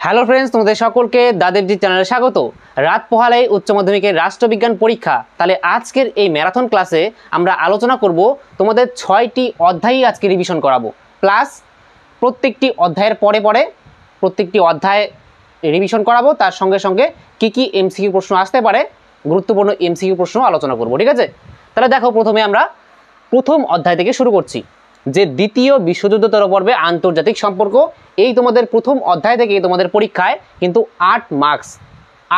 Hello friends, তোমাদের সকলকে দাদেবজি চ্যানেলে স্বাগত। রাত পোহালেই উচ্চ মাধ্যমিকের রাষ্ট্রবিজ্ঞান পরীক্ষা। তাহলে আজকের এই ম্যারাথন ক্লাসে আমরা আলোচনা করব তোমাদের 6টি অধ্যায়ই আজকে রিভিশন করাবো, প্লাস প্রত্যেকটি অধ্যায়ের পরে পরে প্রত্যেকটি অধ্যায় রিভিশন করাবো। তার সঙ্গে সঙ্গে কি এমসিকিউ প্রশ্ন আসতে পারে, গুরুত্বপূর্ণ এমসিকিউ প্রশ্ন আলোচনা করব, ঠিক আছে? তাহলে দেখো, প্রথমে আমরা প্রথম অধ্যায় থেকে শুরু করছি, যে দ্বিতীয় বিশ্বযুদ্ধোত্তর পর্বে আন্তর্জাতিক সম্পর্ক। এই তোমাদের প্রথম অধ্যায় থেকে তোমাদের পরীক্ষায় কিন্তু 8 মার্কস,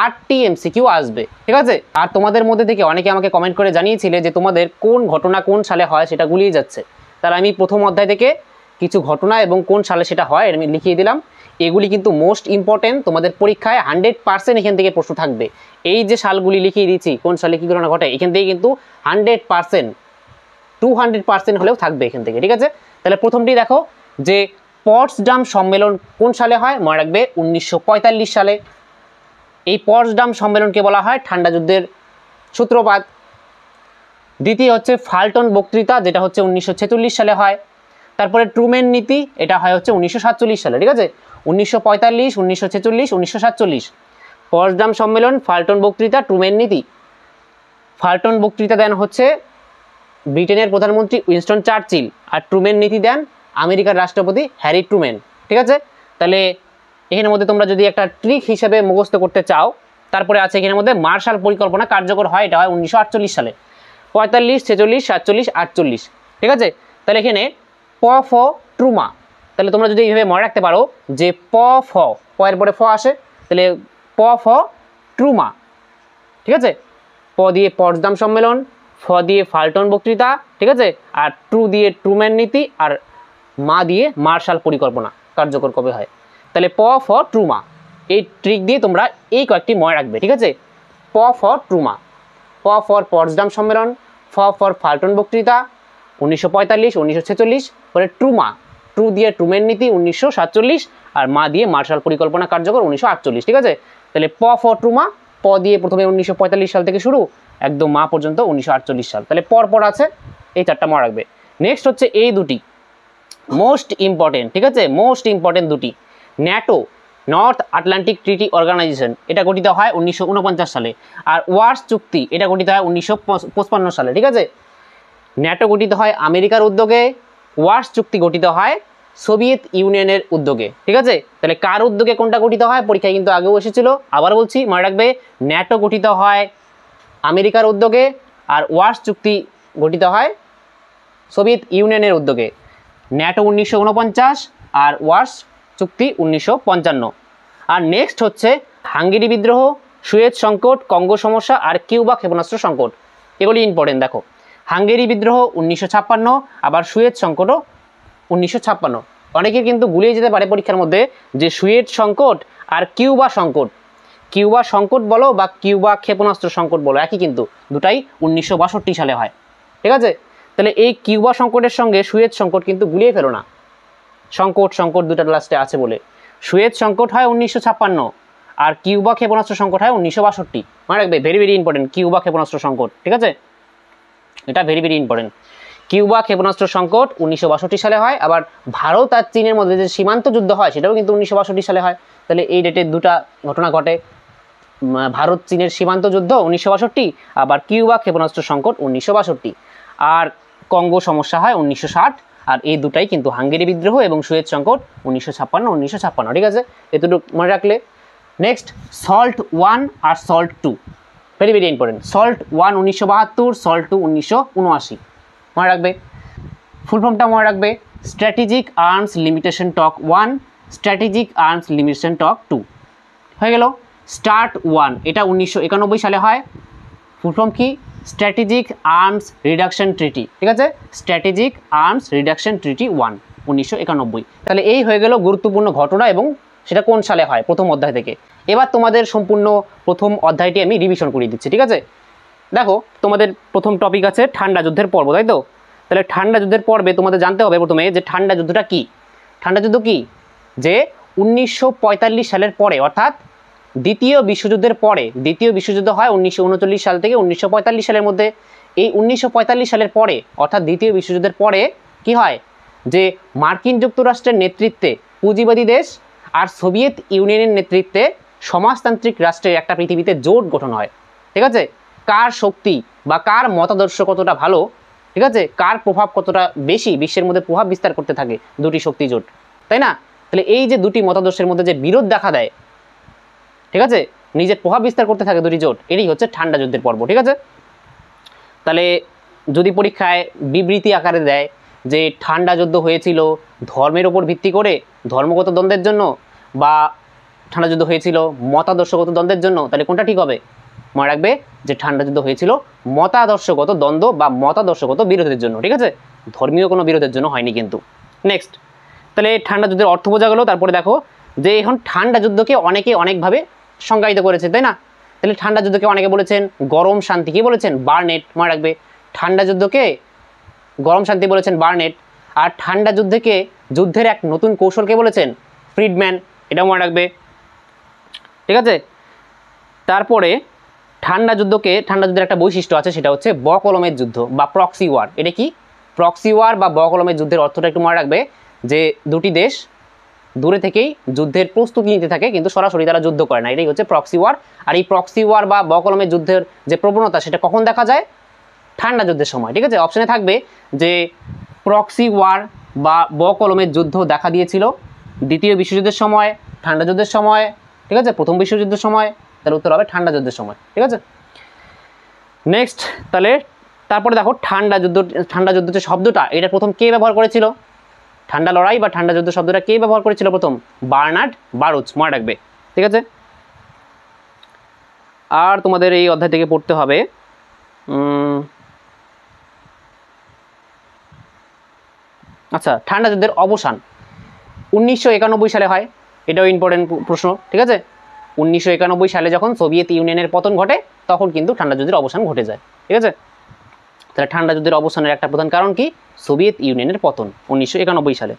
8টি এমসিকিউ আসবে, ঠিক আছে? আর তোমাদের মধ্যে থেকে অনেকে আমাকে কমেন্ট করে জানিয়েছিলে যে তোমাদের কোন ঘটনা কোন সালে হয় সেটা গুলিয়ে যাচ্ছে। তাহলে আমি প্রথম অধ্যায় থেকে কিছু ঘটনা এবং কোন সালে সেটা হয় আমি লিখিয়ে দিলাম। এগুলি কিন্তু মোস্ট ইম্পর্টেন্ট, তোমাদের পরীক্ষায় 100% এখান থেকে প্রশ্ন থাকবে। এই যে সালগুলি লিখিয়ে দিচ্ছি, কোন সালে কী ঘটনা ঘটে, এখান থেকে কিন্তু 100%, 200% হলেও থাকবে এখান থেকে, ঠিক আছে? তাহলে প্রথমটি দেখো, যে পটসডাম সম্মেলন কোন সালে হয়? মনে রাখবে 1945 সালে। এই পটসডাম সম্মেলনকে বলা হয় ঠান্ডা যুদ্ধের সূত্রপাত। দ্বিতীয় হচ্ছে ফাল্টন বক্তৃতা, যেটা হচ্ছে 1946 সালে হয়। তারপরে ট্রুম্যান নীতি, এটা হয় হচ্ছে 1947 সালে, ঠিক আছে? 1945, 1946, 1947। পটসডাম সম্মেলন, ফাল্টন বক্তৃতা, ট্রুম্যান নীতি। ফাল্টন বক্তৃতা দেন হচ্ছে ব্রিটেনের প্রধানমন্ত্রী উইনস্টন চার্চিল, আর ট্রুম্যান নীতি দেন আমেরিকার রাষ্ট্রপতি হ্যারি ট্রুম্যান, ঠিক আছে? তাহলে এখানের মধ্যে তোমরা যদি একটা ট্রিক হিসেবে মুখস্থ করতে চাও, তারপরে আছে এখানের মধ্যে মার্শাল পরিকল্পনা কার্যকর হয়, এটা হয় 1948 সালে। 45, 46, 47, 48, ঠিক আছে? তাহলে এখানে প ফ ট্রুমা, তাহলে তোমরা যদি এইভাবে মনে রাখতে পারো যে প ফ, প এর পরে ফ আসে, তাহলে প ফ ট্রুমা, ঠিক আছে? প দিয়ে পটসডাম সম্মেলন, ফ দিয়ে ফাল্টন বক্তৃতা, ঠিক আছে? আর ট্রু দিয়ে ট্রুম্যান নীতি, আর মা দিয়ে মার্শাল পরিকল্পনা কার্যকর কবে হয়। তাহলে প ফ ট্রুমা, এই ট্রিক দিয়ে তোমরা এই কয়েকটি মনে রাখবে, ঠিক আছে? প ফ ট্রুমা, প ফর পটসডাম সম্মেলন, ফ ফর ফাল্টন বক্তৃতা 1945, 1946, পরে ট্রুমা, ট্রু দিয়ে ট্রুম্যান নীতি 1947, আর মা দিয়ে মার্শাল পরিকল্পনা কার্যকর 1948, ঠিক আছে? তাহলে প ফ ট্রুমা, প দিয়ে প্রথমে 1945 সাল থেকে শুরু, একদম মা পর্যন্ত 1948 সাল। তাহলে পর আছে এই চারটা মনে রাখবে। নেক্সট হচ্ছে এই দুটি মোস্ট ইম্পর্টেন্ট, ঠিক আছে? মোস্ট ইম্পর্টেন্ট দুটি। NATO, north Atlantic treaty organization, এটা গঠিত হয় 1949 সালে। আর ওয়ার্স চুক্তি, এটা গঠিত হয় 1955 সালে, ঠিক আছে? ন্যাটো গঠিত হয় আমেরিকার উদ্যোগে, ওয়ার্স চুক্তি গঠিত হয় সোভিয়েত ইউনিয়নের উদ্যোগে, ঠিক আছে? তাহলে কার উদ্যোগে কোনটা গঠিত হয় পরীক্ষায় কিন্তু আগেও এসেছিল, আবার বলছি মনে রাখবে। ন্যাটো গঠিত হয় আমেরিকার উদ্যোগে, আর ওয়ার্স চুক্তি গঠিত হয় সোভিয়েত ইউনিয়নের উদ্যোগে। ন্যাটো 1949 আর ওয়ার্স চুক্তি 1955। আর নেক্সট হচ্ছে হাঙ্গেরি বিদ্রোহ, সুয়েজ সংকট, কঙ্গো সমস্যা, আর কিউবা ক্ষেপণাস্ত্র সংকট। এগুলি ইম্পর্টেন্ট। দেখো, হাঙ্গেরি বিদ্রোহ 1956, আবার সুয়েজ সংকটও 1956। অনেকে কিন্তু গুলিয়ে যেতে পারে পরীক্ষার মধ্যে যে সুয়েজ সংকট আর কিউবা সংকট, কিউবা সংকট বলো বা কিউবা ক্ষেপণাস্ত্র সংকট বলো, একই কিন্তু, দুটাই 1962 সালে হয়, ঠিক আছে? তাহলে এই কিউবা সংকটের সঙ্গে সুয়েজ সংকট কিন্তু গুলিয়ে ফেলো না, সংকট দুটা লাস্টে আছে বলে। সুয়েজ সংকট হয় 1956, আর কিউবা ক্ষেপণাস্ত্র সংকট হয় 1962। মনে রাখবে, ভেরি ভেরি ইম্পর্টেন্ট, কিউবা ক্ষেপণাস্ত্র সংকট, ঠিক আছে? এটা ভেরি ভেরি ইম্পর্টেন্ট। কিউবা ক্ষেপণাস্ত্র সংকট 1962 সালে হয়। আবার ভারত আর চীনের মধ্যে যে সীমান্ত যুদ্ধ হয় সেটাও কিন্তু 1962 সালে হয়। তাহলে এই ডেটে দুটা ঘটনা ঘটে, ভারত চীনের সীমান্ত যুদ্ধ 1962, আবার কিউবা ক্ষেপণাস্ত্র সংকট 1962। আর কঙ্গো সমস্যা হয় 1960। আর এই দুটাই কিন্তু হাঙ্গেরি বিদ্রোহ এবং সুয়েজ সংকট 1956, ঠিক আছে? এতটুকু মনে রাখলে। নেক্সট সল্ট 1 আর SALT 2, very very important. SALT 1 1972, SALT 2 1979, মনে রাখবে। ফুল ফর্মটা মনে রাখবে, strategic arms limitation talk 1, strategic arms limitation talk 2, হয়ে গেল। স্টার্ট 1 এটা 1991 সালে হয়। ফুল ফর্ম কি? স্ট্র্যাটেজিক আর্মস রিডাকশন ট্রিটি, ঠিক আছে? Strategic arms reduction treaty 1, 1991। তাহলে এই হয়ে গেল গুরুত্বপূর্ণ ঘটনা, এবং সেটা কোন সালে হয় প্রথম অধ্যায় থেকে। এবার তোমাদের সম্পূর্ণ প্রথম অধ্যায়টি আমি রিভিশন করিয়ে দিচ্ছি, ঠিক আছে? দেখো, তোমাদের প্রথম টপিক আছে ঠান্ডা যুদ্ধের পর্ব, তাই তো? তাহলে ঠান্ডা যুদ্ধের পর্বে তোমাদের জানতে হবে প্রথমে যে ঠান্ডা যুদ্ধটা কি। ঠান্ডা যুদ্ধ কি? যে 1945 সালের পরে, অর্থাৎ দ্বিতীয় বিশ্বযুদ্ধের পরে, দ্বিতীয় বিশ্বযুদ্ধ হয় 1939 সাল থেকে 1945 সালের মধ্যে। এই 1945 সালের পরে, অর্থাৎ দ্বিতীয় বিশ্বযুদ্ধের পরে কি হয়, যে মার্কিন যুক্তরাষ্ট্রের নেতৃত্বে পুঁজিবাদী দেশ আর সোভিয়েত ইউনিয়নের নেতৃত্বে সমাজতান্ত্রিক রাষ্ট্রের একটা পৃথিবীতে জোট গঠন হয়। ঠিক আছে, কার শক্তি বা কার মতাদর্শ কতটা ভালো, ঠিক আছে, কার প্রভাব কতটা বেশি বিশ্বের মধ্যে প্রভাব বিস্তার করতে থাকে দুটি শক্তি জোট, তাই না? তাহলে এই যে দুটি মতাদর্শের মধ্যে যে বিরোধ দেখা দেয়, ঠিক আছে, নিজের প্রভাব বিস্তার করতে থাকে দুটি জোট, এটাই হচ্ছে ঠান্ডা যুদ্ধের পর্ব। ঠিক আছে, তাহলে যদি পরীক্ষায় বিবৃতি আকারে দেয় যে ঠান্ডা যুদ্ধ হয়েছিল ধর্মের ওপর ভিত্তি করে, ধর্মগত দ্বন্দ্বের জন্য, বা ঠান্ডা যুদ্ধ হয়েছিল মতাদর্শগত দ্বন্দ্বের জন্য, তাহলে কোনটা ঠিক হবে? মনে রাখবে যে ঠান্ডা যুদ্ধ হয়েছিল মতাদর্শগত দ্বন্দ্ব বা মতাদর্শগত বিরোধের জন্য। ঠিক আছে, ধর্মীয় কোনো বিরোধের জন্য হয়নি কিন্তু। নেক্সট, তাহলে ঠান্ডা যুদ্ধের অর্থ বোঝা গেল। তারপরে দেখো যে এখন ঠান্ডা যুদ্ধকে অনেকে অনেকভাবে সংজ্ঞায়িত করেছে, তাই না? তাহলে ঠান্ডা যুদ্ধকে অনেকে বলেছেন গরম শান্তি, কি বলেছেন? বার্নেট। মনে রাখবে ঠান্ডা যুদ্ধকে গরম শান্তি বলেছেন বার্নেট, আর ঠান্ডা যুদ্ধকে যুদ্ধের এক নতুন কৌশলকে বলেছেন ফ্রিডম্যান, এটা মনে রাখবে। ঠিক আছে, তারপরে ঠান্ডা যুদ্ধের একটা বৈশিষ্ট্য আছে, সেটা হচ্ছে বকলমের যুদ্ধ বা প্রক্সি ওয়ার। এটা কি? প্রক্সি ওয়ার বা বকলমের যুদ্ধের অর্থটা একটু মনে রাখবে যে দুটি দেশ দূরে থেকেই যুদ্ধের প্রস্তুতি নিতে থাকে কিন্তু সরাসরি তারা যুদ্ধ করে না, এটাই হচ্ছে প্রক্সি ওয়ার। আর এই প্রক্সি ওয়ার বা বকলমের যুদ্ধের যে প্রবণতা সেটা কখন দেখা যায়? ঠান্ডা যুদ্ধের সময়। ঠিক আছে, অপশনে থাকবে যে প্রক্সি ওয়ার বা বকলমের যুদ্ধ দেখা দিয়েছিল দ্বিতীয় বিশ্বযুদ্ধের সময়, ঠান্ডা যুদ্ধের সময়, ঠিক আছে, প্রথম বিশ্বযুদ্ধের সময়, তাহলে উত্তর হবে ঠান্ডা যুদ্ধের সময়। ঠিক আছে, নেক্সট, তাহলে তারপরে দেখো ঠান্ডা যুদ্ধ যে শব্দটা, এটা প্রথম কে ব্যবহার করেছিল? ঠান্ডা লড়াই বা ঠান্ডা যুদ্ধ শব্দটা কে ব্যবহার করেছিল প্রথম? বার্নার্ড বারুচ, মনে রাখবে। ঠিক আছে, আর তোমাদের এই অধ্যায় থেকে পড়তে হবে আচ্ছা, ঠান্ডা যুদ্ধের অবসান 1991 সালে হয়, এটাও ইম্পর্টেন্ট প্রশ্ন। ঠিক আছে, 1991 সালে যখন সোভিয়েত ইউনিয়নের পতন ঘটে তখন কিন্তু ঠান্ডা যুদ্ধের অবসান ঘটে যায়। ঠিক আছে, তাহলে ঠান্ডা যুদ্ধের অবসানের একটা প্রধান কারণ কি? সোভিয়েত ইউনিয়নের পতন 1991 সালে।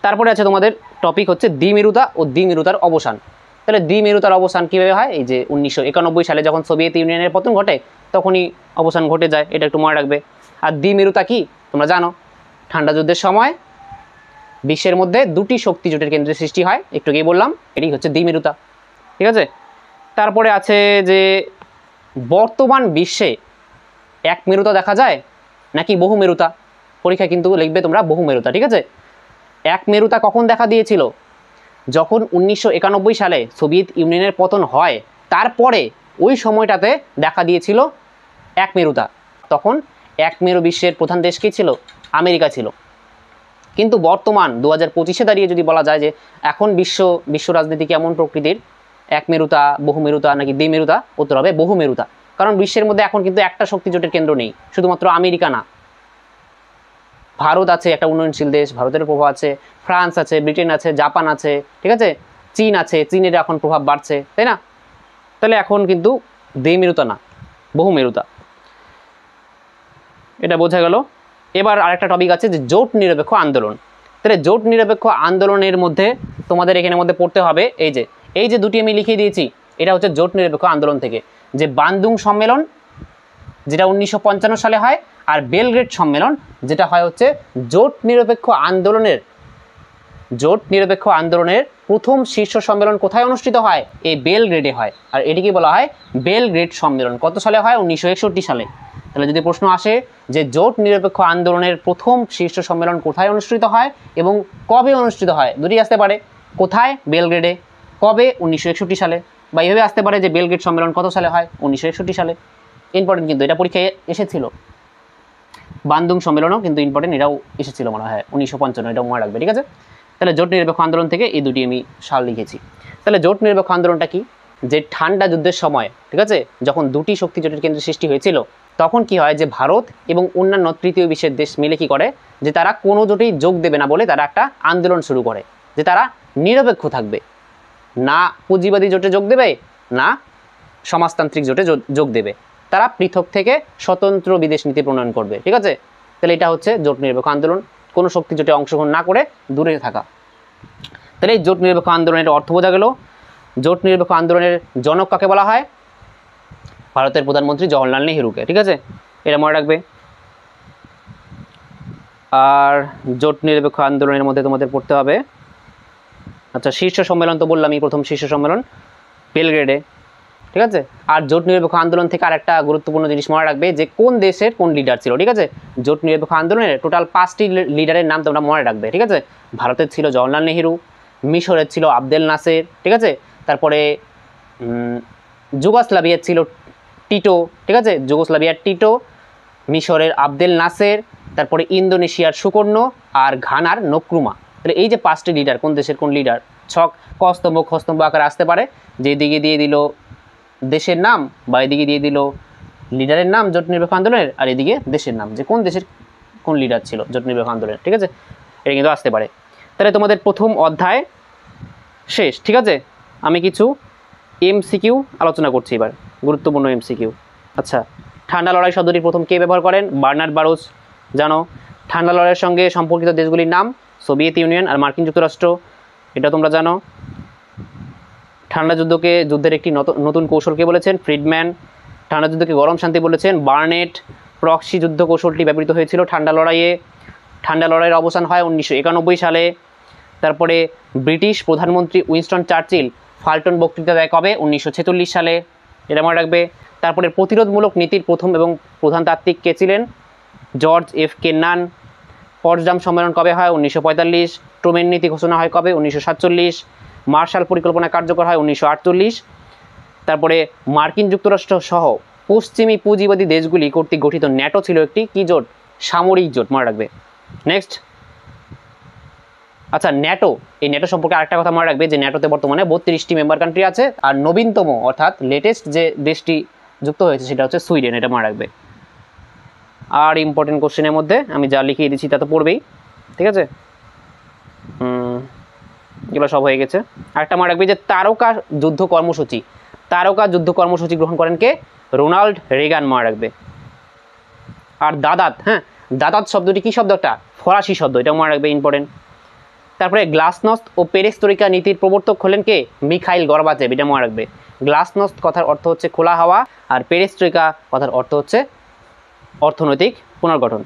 তারপরে আছে তোমাদের টপিক হচ্ছে দ্বিমেরুতা ও দ্বিমেরুতার অবসান। তাহলে দ্বিমেরুতার অবসান কীভাবে হয়? এই যে 1991 সালে যখন সোভিয়েত ইউনিয়নের পতন ঘটে তখনই অবসান ঘটে যায়, এটা একটু মনে রাখবে। আর দ্বিমেরুতা কি তোমরা জানো? ঠান্ডা যুদ্ধের সময় বিশ্বের মধ্যে দুটি শক্তি জোটের কেন্দ্রে সৃষ্টি হয়, একটু আগেই বললাম, এটি হচ্ছে দ্বিমেরুতা। ঠিক আছে, তারপরে আছে যে বর্তমান বিশ্বে এক মেরুতা দেখা যায় নাকি বহু মেরুতা? পরীক্ষা কিন্তু লিখবে তোমরা বহু মেরুতা। ঠিক আছে, এক মেরুতা কখন দেখা দিয়েছিল? যখন 1991 সালে সোভিয়েত ইউনিয়নের পতন হয় তারপরে ওই সময়টাতে দেখা দিয়েছিল এক মেরুতা। তখন এক মেরু বিশ্বের প্রধান দেশ কি ছিল? আমেরিকা ছিল। কিন্তু বর্তমান 2025-এ দাঁড়িয়ে যদি বলা যায় যে এখন বিশ্ব রাজনীতি কেমন প্রকৃতির, এক মেরুতা, বহু মেরুতা নাকি দ্বিমেরুতা? উত্তর হবে বহু মেরুতা। কারণ বিশ্বের মধ্যে এখন কিন্তু একটা শক্তি জোটের কেন্দ্র নেই, শুধুমাত্র আমেরিকা না, ভারত আছে একটা উন্নয়নশীল দেশ, ভারতের প্রভাব আছে, ফ্রান্স আছে, ব্রিটেন আছে, জাপান আছে, ঠিক আছে, চীন আছে, চীনের এখন প্রভাব বাড়ছে, তাই না? তাহলে এখন কিন্তু দ্বিমেরুতা না, বহু মেরুতা, এটা বোঝা গেল। এবার আরেকটা টপিক আছে যে জোট নিরপেক্ষ আন্দোলন। তাহলে জোট নিরপেক্ষ আন্দোলনের মধ্যে তোমাদের এখানের মধ্যে পড়তে হবে এই যে দুটি আমি লিখিয়ে দিয়েছি, এটা হচ্ছে জোট নিরপেক্ষ আন্দোলন থেকে, যে বান্দুং সম্মেলন যেটা 1955 সালে হয়, আর বেলগ্রেড সম্মেলন যেটা হয় হচ্ছে জোট নিরপেক্ষ আন্দোলনের প্রথম শীর্ষ সম্মেলন কোথায় অনুষ্ঠিত হয়? এই বেলগ্রেডে হয়। আর এটিকে বলা হয় বেলগ্রেড সম্মেলন। কত সালে হয়? 1961 সালে। তাহলে যদি প্রশ্ন আসে যে জোট নিরপেক্ষ আন্দোলনের প্রথম শীর্ষ সম্মেলন কোথায় অনুষ্ঠিত হয় এবং কবে অনুষ্ঠিত হয়, দুটি আসতে পারে, কোথায়? বেলগ্রেডে। কবে? 1961 সালে। বা এইভাবে আসতে পারে যে বেলগ্রেড সম্মেলন কত সালে হয়? 1961 সালে। ইম্পর্টেন্ট কিন্তু, এটা পরীক্ষায় এসেছিল। বান্দুং সম্মেলনও কিন্তু ইম্পর্টেন্ট, এটাও এসেছিল মনে হয় 1955, এটাও মনে রাখবে। ঠিক আছে, তাহলে জোট নিরপেক্ষ আন্দোলন থেকে এই দুটি আমি সাল লিখেছি। তাহলে জোট নিরপেক্ষ আন্দোলনটা কি? যে ঠান্ডা যুদ্ধের সময়, ঠিক আছে, যখন দুটি শক্তি জোটের কেন্দ্রে সৃষ্টি হয়েছিল তখন কি হয় যে ভারত এবং অন্যান্য তৃতীয় বিশ্বের দেশ মিলে কি করে যে তারা কোনো জোটেই যোগ দেবে না বলে তারা একটা আন্দোলন শুরু করে যে তারা নিরপেক্ষ থাকবে, না পুঁজিবাদী জোটে যোগ দেবে না সমাজতান্ত্রিক জোটে যোগ দেবে, তারা পৃথক থেকে স্বতন্ত্র বিদেশ নীতি প্রণয়ন করবে। ঠিক আছে, তাহলে এটা হচ্ছে জোট নিরপেক্ষ আন্দোলন, কোনো শক্তি জোটে অংশগ্রহণ না করে দূরে থাকা। তাহলে এই জোট নিরপেক্ষ আন্দোলনের অর্থ বোঝা গেল। জোট নিরপেক্ষ আন্দোলনের জনক কাকে বলা হয়? ভারতের প্রধানমন্ত্রী জওহরলাল নেহরুকে। ঠিক আছে, এটা মনে রাখবে। আর জোট নিরপেক্ষ আন্দোলনের মধ্যে তোমাদের পড়তে হবে আচ্ছা, শীর্ষ সম্মেলন তো বললামই, প্রথম শীর্ষ সম্মেলন বেলগ্রেডে, ঠিক আছে। আর জোট নিরপেক্ষ আন্দোলন থেকে আরেকটা গুরুত্বপূর্ণ জিনিস মনে রাখবে যে কোন দেশের কোন লিডার ছিল, ঠিক আছে। জোট নিরপেক্ষ আন্দোলনের টোটাল 5টি লিডারের নাম তোমরা মনে রাখবে, ঠিক আছে। ভারতের ছিল জওহরলাল নেহেরু, মিশরের ছিল আবদেল নাসের, ঠিক আছে। তারপরে যুগোস্লাভিয়ার ছিল টিটো, ঠিক আছে, যুগোস্লাভিয়ার টিটো, মিশরের আবদেল নাসের, তারপরে ইন্দোনেশিয়ার সুকর্ণ, আর ঘানার নক্রুমা। তাহলে এই যে 5টি লিডার, কোন দেশের কোন লিডার, ছক কস্তম্ভ খস্তম্ভ আকারে আসতে পারে, যে দিকে দিয়ে দিল দেশের নাম বা এদিকে দিয়ে দিল লিডারের নাম জোট নিরপেক্ষ আন্দোলনের, আর এদিকে দেশের নাম, যে কোন দেশের কোন লিডার ছিল জোট নিরপেক্ষ আন্দোলনের, ঠিক আছে। এটা কিন্তু আসতে পারে। তাহলে তোমাদের প্রথম অধ্যায় শেষ, ঠিক আছে। আমি কিছু এমসিকিউ আলোচনা করছি এবার, গুরুত্বপূর্ণ এমসিকিউ। আচ্ছা, ঠান্ডা লড়াই শব্দটি প্রথম কে ব্যবহার করেন? বার্নার্ড বারুচ, জানো। ঠান্ডা লড়াইয়ের সঙ্গে সম্পর্কিত দেশগুলির নাম সোভিয়েত ইউনিয়ন আর মার্কিন যুক্তরাষ্ট্র, এটা তোমরা জানো। ঠান্ডা যুদ্ধকে যুদ্ধের একটি নতুন কৌশলকে বলেছেন? ফ্রিডম্যান। ঠান্ডা যুদ্ধকে গরম শান্তি বলেছেন? বার্নেট। প্রক্সি যুদ্ধ কৌশলটি ব্যবহৃত হয়েছিল ঠান্ডা লড়াইয়ে। ঠান্ডা লড়াইয়ের অবসান হয় 1991 সালে। তারপরে ব্রিটিশ প্রধানমন্ত্রী উইনস্টন চার্চিল ফাল্টন বক্তৃতা দেয় কবে? 1946 সালে, এটা মনে রাখবে। তারপরে প্রতিরোধমূলক নীতির প্রথম এবং প্রধান তাত্ত্বিক কে ছিলেন? George F Canaan. পটসডাম সম্মেলন কবে হয়? 1945। ট্রুম্যান নীতি ঘোষণা হয় কবে? 1947। মার্শাল পরিকল্পনা কার্যকর হয় 1948। তারপরে মার্কিন যুক্তরাষ্ট্র সহ পশ্চিমী পুঁজিবাদী দেশগুলি কর্তৃক গঠিত ন্যাটো ছিল একটি কি জোট? সামরিক জোট, মনে রাখবে। নেক্সট, আচ্ছা ন্যাটো, এই ন্যাটো সম্পর্কে আরেকটা কথা মনে রাখবে যে ন্যাটোতে বর্তমানে 32টি মেম্বার কান্ট্রি আছে, আর নবীনতম অর্থাৎ লেটেস্ট যে দেশটি যুক্ত হয়েছে সেটা হচ্ছে সুইডেন, এটা মনে রাখবে। আর ইম্পর্টেন্ট কোশ্চেনের মধ্যে আমি যা লিখিয়ে দিচ্ছি তা তো পড়বেই, ঠিক আছে। এগুলো সব হয়ে গেছে। আরেকটা মনে রাখবে যে তারকা যুদ্ধ কর্মসূচি গ্রহণ করেন কে? রোনাল্ড রেগান, মনে রাখবে। আর দাদাত, হ্যাঁ, দাদাত শব্দটি কি শব্দ? একটা ফরাসি শব্দ, এটা মনে রাখবে, ইম্পর্টেন্ট। তারপরে গ্লাসনস্ট ও পেরেস্ত্রোইকা নীতির প্রবর্তক হলেন কে? মিখাইল গর্বাচেভ, এটা মনে রাখবে। গ্লাসনস্ট কথার অর্থ হচ্ছে খোলা হাওয়া, আর পেরেস্ত্রোইকা কথার অর্থ হচ্ছে অর্থনৈতিক পুনর্গঠন।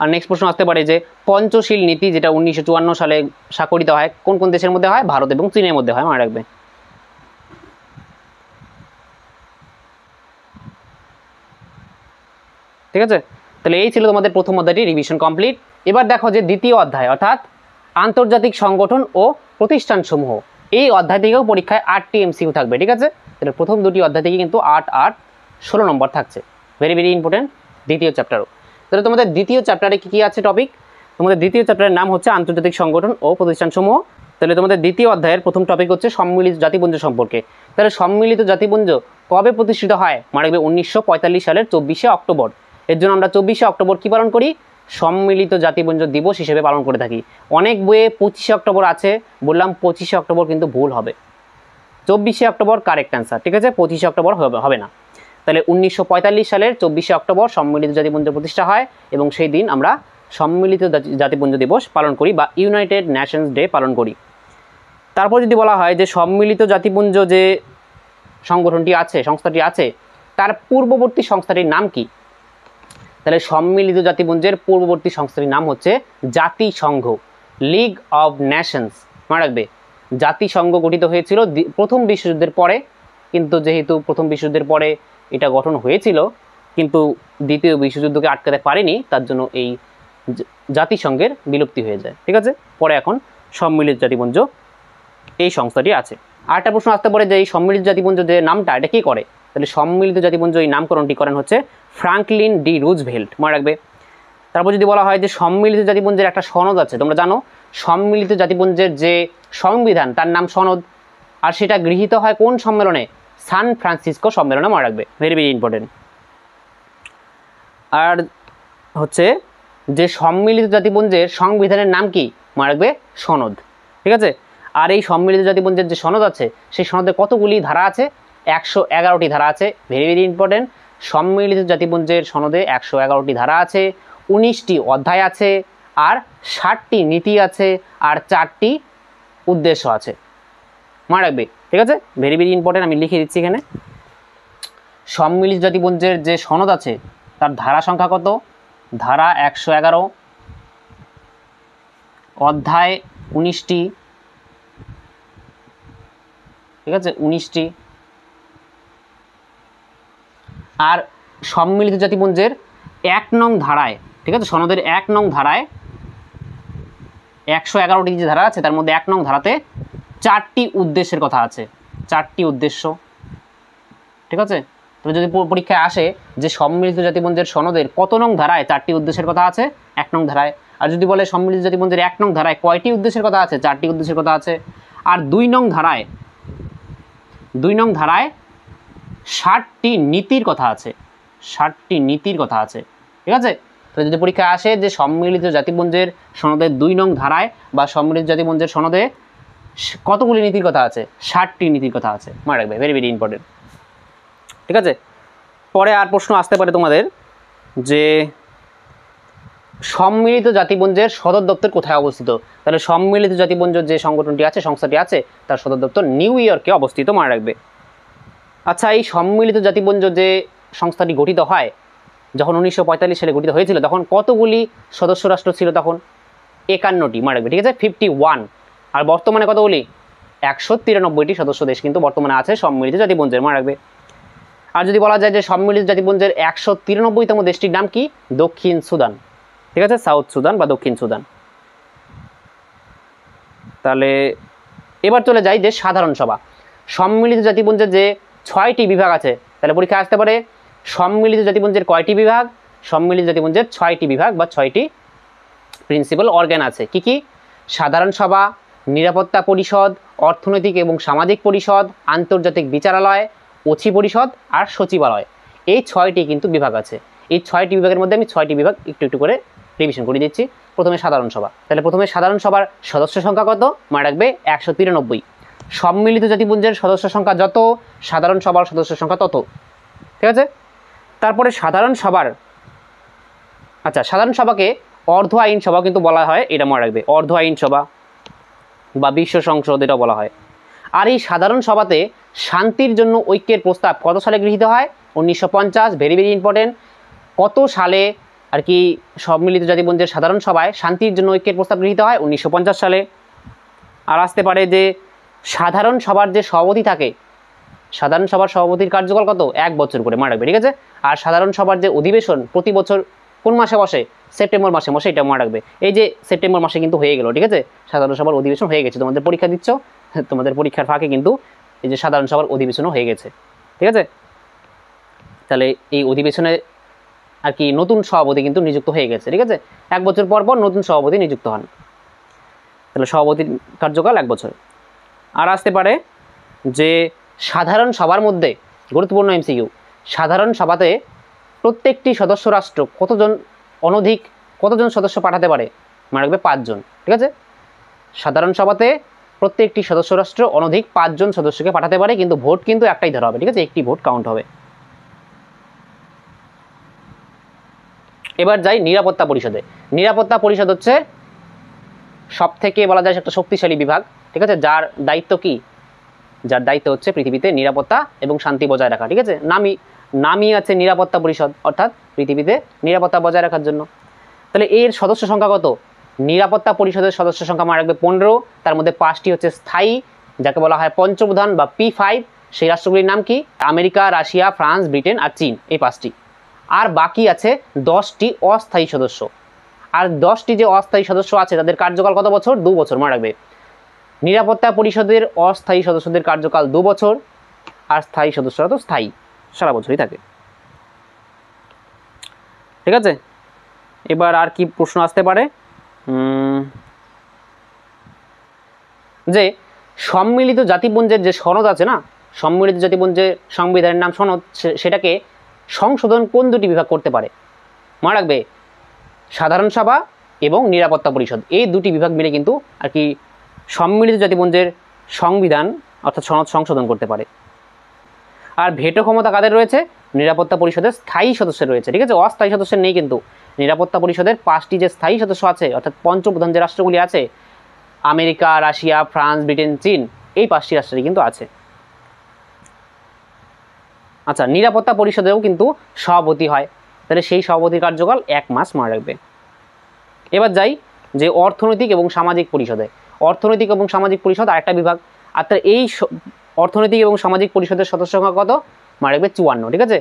আর নেক্সট প্রশ্ন আসতে পারে যে পঞ্চশীল নীতি, যেটা 1954 সালে স্বাক্ষরিত হয়, কোন কোন দেশের মধ্যে হয়? ভারত এবং চীনের মধ্যে হয়, মনে রাখবে। ঠিক আছে, তাহলে এই ছিল তোমাদের প্রথম অধ্যায়টি রিভিশন কমপ্লিট। এবার দেখো যে দ্বিতীয় অধ্যায় অর্থাৎ আন্তর্জাতিক সংগঠন ও প্রতিষ্ঠানসমূহ, এই অধ্যায় থেকেও পরীক্ষায় 8টি এমসিকিউ থাকবে, ঠিক আছে। তাহলে প্রথম দুটি অধ্যায় থেকে কিন্তু 8, 8, 16 নম্বর থাকছে, ভেরি ভেরি ইম্পর্টেন্ট দ্বিতীয় চ্যাপ্টারও। তাহলে তোমাদের দ্বিতীয় চ্যাপ্টারে কী আছে টপিক? তোমাদের দ্বিতীয় চ্যাপ্টারের নাম হচ্ছে আন্তর্জাতিক সংগঠন ও প্রতিষ্ঠানসমূহ। তাহলে তোমাদের দ্বিতীয় অধ্যায়ের প্রথম টপিক হচ্ছে সম্মিলিত জাতিপুঞ্জ সম্পর্কে। তাহলে সম্মিলিত জাতিপুঞ্জ কবে প্রতিষ্ঠিত হয়? মনে রাখবে 1945 সালের 24শে অক্টোবর। এর জন্য আমরা 24শে অক্টোবর কী পালন করি? সম্মিলিত জাতিপুঞ্জ দিবস হিসেবে পালন করে থাকি। অনেক বইয়ে 25শে অক্টোবর আছে, বললাম 25শে অক্টোবর কিন্তু ভুল হবে, 24শে অক্টোবর কারেক্ট অ্যান্সার, ঠিক আছে, 25শে অক্টোবর হবে না। তাহলে 1945 সালের 24শে অক্টোবর সম্মিলিত জাতিপুঞ্জ প্রতিষ্ঠা হয় এবং সেই দিন আমরা সম্মিলিত জাতিপুঞ্জ দিবস পালন করি বা ইউনাইটেড নেশনস ডে পালন করি। তারপর যদি বলা হয় যে সম্মিলিত জাতিপুঞ্জ যে সংগঠনটি আছে, সংস্থাটি আছে, তার পূর্ববর্তী সংস্থাটির নাম কি? তাহলে সম্মিলিত জাতিপুঞ্জের পূর্ববর্তী সংস্থাটির নাম হচ্ছে জাতিসংঘ, লিগ অব নেশনস, মনে রাখবে। জাতিসংঘ গঠিত হয়েছিল প্রথম বিশ্বযুদ্ধের পরে, কিন্তু যেহেতু প্রথম বিশ্বযুদ্ধের পরে এটা গঠন হয়েছিল কিন্তু দ্বিতীয় বিশ্বযুদ্ধকে আটকাতে পারেনি, তার জন্য এই জাতিসংঘের বিলুপ্তি হয়ে যায়, ঠিক আছে। পরে এখন সম্মিলিত জাতিপুঞ্জ এই সংস্থাটি আছে। আরেকটা প্রশ্ন আসতে পারে যে এই সম্মিলিত জাতিপুঞ্জ যে নামটা, এটা কী করে? তাহলে সম্মিলিত জাতিপুঞ্জ এই নামকরণটি করেন হচ্ছে ফ্রাঙ্কলিন ডি রুজভেল্ট, মনে রাখবে। তারপর যদি বলা হয় যে সম্মিলিত জাতিপুঞ্জের একটা সনদ আছে, তোমরা জানো সম্মিলিত জাতিপুঞ্জের যে সংবিধান তার নাম সনদ, আর সেটা গৃহীত হয় কোন সম্মেলনে? সান ফ্রান্সিসকো সম্মেলনে, মনে রাখবে, ভেরি ভেরি ইম্পর্টেন্ট। আর হচ্ছে যে সম্মিলিত জাতিপুঞ্জের সংবিধানের নাম কি? মনে রাখবে, সনদ, ঠিক আছে। আর এই সম্মিলিত জাতিপুঞ্জের যে সনদ আছে সেই সনদে কতগুলি ধারা আছে? 111টি ধারা আছে, ভেরি ভেরি ইম্পর্টেন্ট। সম্মিলিত জাতিপুঞ্জের সনদে 111টি ধারা আছে, 19টি অধ্যায় আছে, আর 60টি নীতি আছে, আর 4টি উদ্দেশ্য আছে, মনে রাখবে, ঠিক আছে, ভেরি ভেরি ইম্পর্টেন্ট। আমি লিখে দিচ্ছি এখানে। সম্মিলিত জাতিপুঞ্জের যে সনদ আছে তার ধারা সংখ্যা কত? ধারা 111, অধ্যায় 19টি, ঠিক আছে, 19টি। আর সম্মিলিত জাতিপুঞ্জের 1 নং ধারায়, ঠিক আছে, সনদের 1 নং ধারায় 111টি যে ধারা আছে তার মধ্যে 1 নং ধারাতে 4টি উদ্দেশ্যের কথা আছে, 4টি উদ্দেশ্য। ঠিক আছে, তবে যদি পরীক্ষায় আসে যে সম্মিলিত জাতিপুঞ্জের সনদের কত নং ধারায় 4টি উদ্দেশ্যের কথা আছে, 1 নং ধারায়। আর যদি বলে সম্মিলিত জাতিপুঞ্জের 1 নং ধারায় কয়টি উদ্দেশ্যের কথা আছে, 4টি উদ্দেশ্যের কথা আছে। আর 2 নং ধারায় 60টি নীতির কথা আছে, 60টি নীতির কথা আছে। ঠিক আছে, তো যদি পরীক্ষায় আসে যে সম্মিলিত জাতিপুঞ্জের সনদের 2 নং ধারায় বা সম্মিলিত জাতিপুঞ্জের সনদে কতগুলি নীতির কথা আছে, 60টি নীতির কথা আছে, মনে রাখবে, ভেরি ভেরি ইম্পর্টেন্ট। ঠিক আছে, পরে আর প্রশ্ন আসতে পারে তোমাদের যে সম্মিলিত জাতিপুঞ্জের সদর দপ্তর কোথায় অবস্থিত। তাহলে সম্মিলিত জাতিপুঞ্জ যে সংগঠনটি আছে, সংস্থাটি আছে, তার সদর দপ্তর নিউ ইয়র্কে অবস্থিত, মনে রাখবে। আচ্ছা, এই সম্মিলিত জাতিপুঞ্জ যে সংস্থাটি গঠিত হয়, যখন 1945 সালে গঠিত হয়েছিল তখন কতগুলি সদস্য রাষ্ট্র ছিল, তখন 51টি, মনে রাখবে। ঠিক আছে, 51। আর বর্তমানে কতগুলি, 193টি সদস্য দেশ কিন্তু বর্তমানে আছে সম্মিলিত জাতিপুঞ্জের, মনে রাখবে। আর যদি বলা যায় যে সম্মিলিত জাতিপুঞ্জের 193তম দেশটির নাম কি, দক্ষিণ সুদান। ঠিক আছে, সাউথ সুদান বা দক্ষিণ সুদান। তাহলে এবার চলে যাই যে সাধারণ সভা। সম্মিলিত জাতিপুঞ্জের যে 6টি বিভাগ আছে, তাহলে পরীক্ষা আসতে পারে সম্মিলিত জাতিপুঞ্জের কয়টি বিভাগ, সম্মিলিত জাতিপুঞ্জের 6টি বিভাগ বা 6টি প্রিন্সিপাল অর্গান আছে। কি কি, সাধারণ সভা, নিরাপত্তা পরিষদ, অর্থনৈতিক এবং সামাজিক পরিষদ, আন্তর্জাতিক বিচারালয়, অছি পরিষদ আর সচিবালয়। এই 6টি কিন্তু বিভাগ আছে। এই 6টি বিভাগের মধ্যে আমি 6টি বিভাগ একটু একটু করে রিভিশন করে দিচ্ছি। প্রথমে সাধারণ সভা। তাহলে প্রথমে সাধারণ সভার সদস্য সংখ্যা কত, মনে রাখবে 193। সম্মিলিত জাতিপুঞ্জের সদস্য সংখ্যা যত, সাধারণ সভার সদস্য সংখ্যা তত। ঠিক আছে, তারপরে সাধারণ সভার, আচ্ছা, সাধারণ সভাকে অর্ধ আইন সভা কিন্তু বলা হয়, এটা মনে রাখবে, অর্ধ আইন সভা বা বিশ্ব সংসদ এটা বলা হয়। আর এই সাধারণ সভাতে শান্তির জন্য ঐক্যের প্রস্তাব কত সালে গৃহীত হয়, 1950, ভেরি ভেরি ইম্পর্টেন্ট। কত সালে আর কি সম্মিলিত জাতিপুঞ্জের সাধারণ সভায় শান্তির জন্য ঐক্যের প্রস্তাব গৃহীত হয়, 1950 সালে। আর আসতে পারে যে সাধারণ সভার যে সভাপতি থাকে, সাধারণ সভার সভাপতির কার্যকাল কত, 1 বছর করে, মনে রাখবে। ঠিক আছে, আর সাধারণ সভার যে অধিবেশন প্রতি বছর কোন মাসে বসে, সেপ্টেম্বর মাসে বসে, এটা মনে রাখবে। এই যে সেপ্টেম্বর মাসে কিন্তু হয়ে গেল। ঠিক আছে, সাধারণ সভার অধিবেশন হয়ে গেছে, তোমাদের পরীক্ষা দিচ্ছ, তোমাদের পরীক্ষার ফাঁকে কিন্তু এই যে সাধারণ সভার অধিবেশনও হয়ে গেছে। ঠিক আছে, তাহলে এই অধিবেশনে আর কি নতুন সভাপতি কিন্তু নিযুক্ত হয়ে গেছে। ঠিক আছে, 1 বছর পর পর নতুন সভাপতি নিযুক্ত হন, তাহলে সভাপতির কার্যকাল 1 বছর। আর আসতে পারে যে সাধারণ সভার মধ্যে গুরুত্বপূর্ণ এমসিকিউ, সাধারণ সভাতে প্রত্যেকটি সদস্য রাষ্ট্র কতজন সদস্য পাঠাতে পারে, মনে রাখবে 5 জন। ঠিক আছে, সাধারণ সভাতে প্রত্যেকটি সদস্য রাষ্ট্র অনধিক 5 জন সদস্যকে পাঠাতে পারে, কিন্তু ভোট কিন্তু একটাই ধরা হবে। ঠিক আছে, একটি ভোট কাউন্ট হবে। এবার যাই নিরাপত্তা পরিষদে। নিরাপত্তা পরিষদ হচ্ছে সব থেকে বলা যায় একটা শক্তিশালী বিভাগ। ঠিক আছে, যার দায়িত্ব কি, যার দায়িত্ব হচ্ছে পৃথিবীতে নিরাপত্তা এবং শান্তি বজায় রাখা। ঠিক আছে, নামই আছে নিরাপত্তা পরিষদ, অর্থাৎ পৃথিবীতে নিরাপত্তা বজায় রাখার জন্য। তাহলে এর সদস্য সংখ্যা কত, নিরাপত্তা পরিষদের সদস্য সংখ্যা মনে রাখবে 15। তার মধ্যে 5টি হচ্ছে স্থায়ী, যাকে বলা হয় পঞ্চপ্রধান বা P5। সেই রাষ্ট্রগুলির নাম কি, আমেরিকা, রাশিয়া, ফ্রান্স, ব্রিটেন আর চীন, এই 5টি। আর বাকি আছে 10টি অস্থায়ী সদস্য। আর 10টি যে অস্থায়ী সদস্য আছে তাদের কার্যকাল কত বছর, 2 বছর, মনে রাখবে। নিরাপত্তা পরিষদের অস্থায়ী সদস্যদের কার্যকাল 2 বছর, আর স্থায়ী সদস্যরা তো স্থায়ী, সারা বছরই থাকে। ঠিক আছে, এবার আর কি প্রশ্ন আসতে পারে, যে সম্মিলিত জাতিপুঞ্জের যে সনদ আছে না, সম্মিলিত জাতিপুঞ্জের সংবিধানের নাম সনদ, সেটাকে সংশোধন কোন 2টি বিভাগ করতে পারে, মনে রাখবে, সাধারণ সভা এবং নিরাপত্তা পরিষদ। এই 2টি বিভাগ মিলে কিন্তু আর কি সম্মিলিত জাতিপুঞ্জের সংবিধান অর্থাৎ সনদ সংশোধন করতে পারে। আর ভেটো ক্ষমতা কাদের রয়েছে, নিরাপত্তা পরিষদের স্থায়ী সদস্যের রয়েছে। ঠিক আছে, অস্থায়ী সদস্যের নেই কিন্তু। নিরাপত্তা পরিষদের 5টি যে স্থায়ী সদস্য আছে, অর্থাৎ পঞ্চপ্রধান যে রাষ্ট্রগুলি আছে, আমেরিকা, রাশিয়া, ফ্রান্স, ব্রিটেন, চীন, এই 5টি রাষ্ট্রেরই কিন্তু আছে। আচ্ছা, নিরাপত্তা পরিষদেও কিন্তু সভাপতি হয়, তাহলে সেই সভাপতির কার্যকাল 1 মাস, মনে রাখবে। এবার যাই যে অর্থনৈতিক এবং সামাজিক পরিষদে। অর্থনৈতিক এবং সামাজিক পরিষদ আরেকটা বিভাগ। আর এই অর্থনৈতিক এবং সামাজিক পরিষদের সদস্য সংখ্যা কত? মনে রাখবে 54, ঠিক আছে।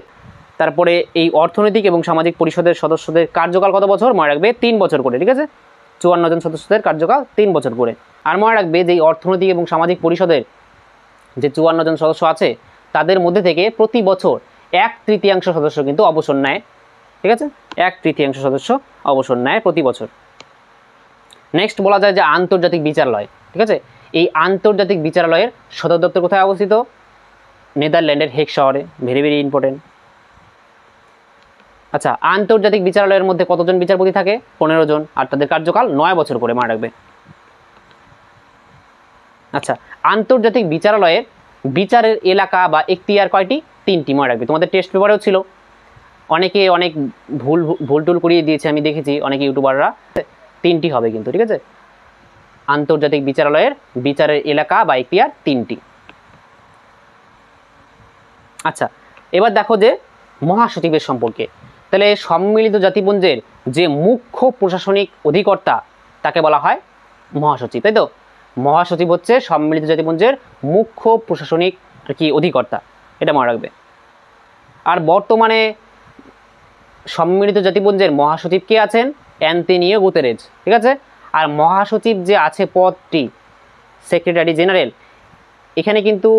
তারপরে এই অর্থনৈতিক এবং সামাজিক পরিষদের সদস্যদের কার্যকাল কত বছর? মনে রাখবে 3 বছর করে, ঠিক আছে। 54 জন সদস্যদের কার্যকাল 3 বছর করে। আর মনে রাখবে যে অর্থনৈতিক এবং সামাজিক পরিষদের যে 54 জন সদস্য আছে তাদের মধ্যে থেকে প্রতি বছর 1/3 সদস্য কিন্তু অবসর নেয়, ঠিক আছে। 1/3 সদস্য অবসর নেয় প্রতি বছর। নেক্সট বলা যায় যে আন্তর্জাতিক বিচারালয়, ঠিক আছে। এই আন্তর্জাতিক বিচারালয়ের সদর দপ্তর কোথায় অবস্থিত? নেদারল্যান্ডের হেগ শহরে। Very very important. আচ্ছা, আন্তর্জাতিক বিচারালয়ের মধ্যে কতজন বিচারপতি থাকে? 15 জন, আর তাদের কার্যকাল 9 বছর করে, মনে রাখবে। আচ্ছা, আন্তর্জাতিক বিচারালয়ের বিচারের এলাকা বা এখতিয়ার কয়টি? 3টি, মনে রাখবে। তোমাদের টেস্ট পেপারেও ছিল, অনেকে অনেক ভুল টুল করিয়ে দিয়েছে, আমি দেখেছি অনেক ইউটিউবাররা। 3টি হবে কিন্তু, ঠিক আছে। আন্তর্জাতিক বিচারালয়ের বিচারের এলাকা বা এখতিয়ার 3টি। আচ্ছা, এবার দেখো যে মহাসচিবের সম্পর্কে। তাহলে সম্মিলিত জাতিপুঞ্জের যে মুখ্য প্রশাসনিক অধিকর্তা তাকে বলা হয় মহাসচিব, তাই তো। মহাসচিব হচ্ছে সম্মিলিত জাতিপুঞ্জের মুখ্য প্রশাসনিক অধিকর্তা, এটা মনে রাখবে। আর বর্তমানে সম্মিলিত জাতিপুঞ্জের মহাসচিব কে আছেন? অ্যান্তোনিও গুতেরেজ, ঠিক আছে। আর মহাসচিব যে আছে পদটি, সেক্রেটারি জেনারেল, এখানে কিন্তু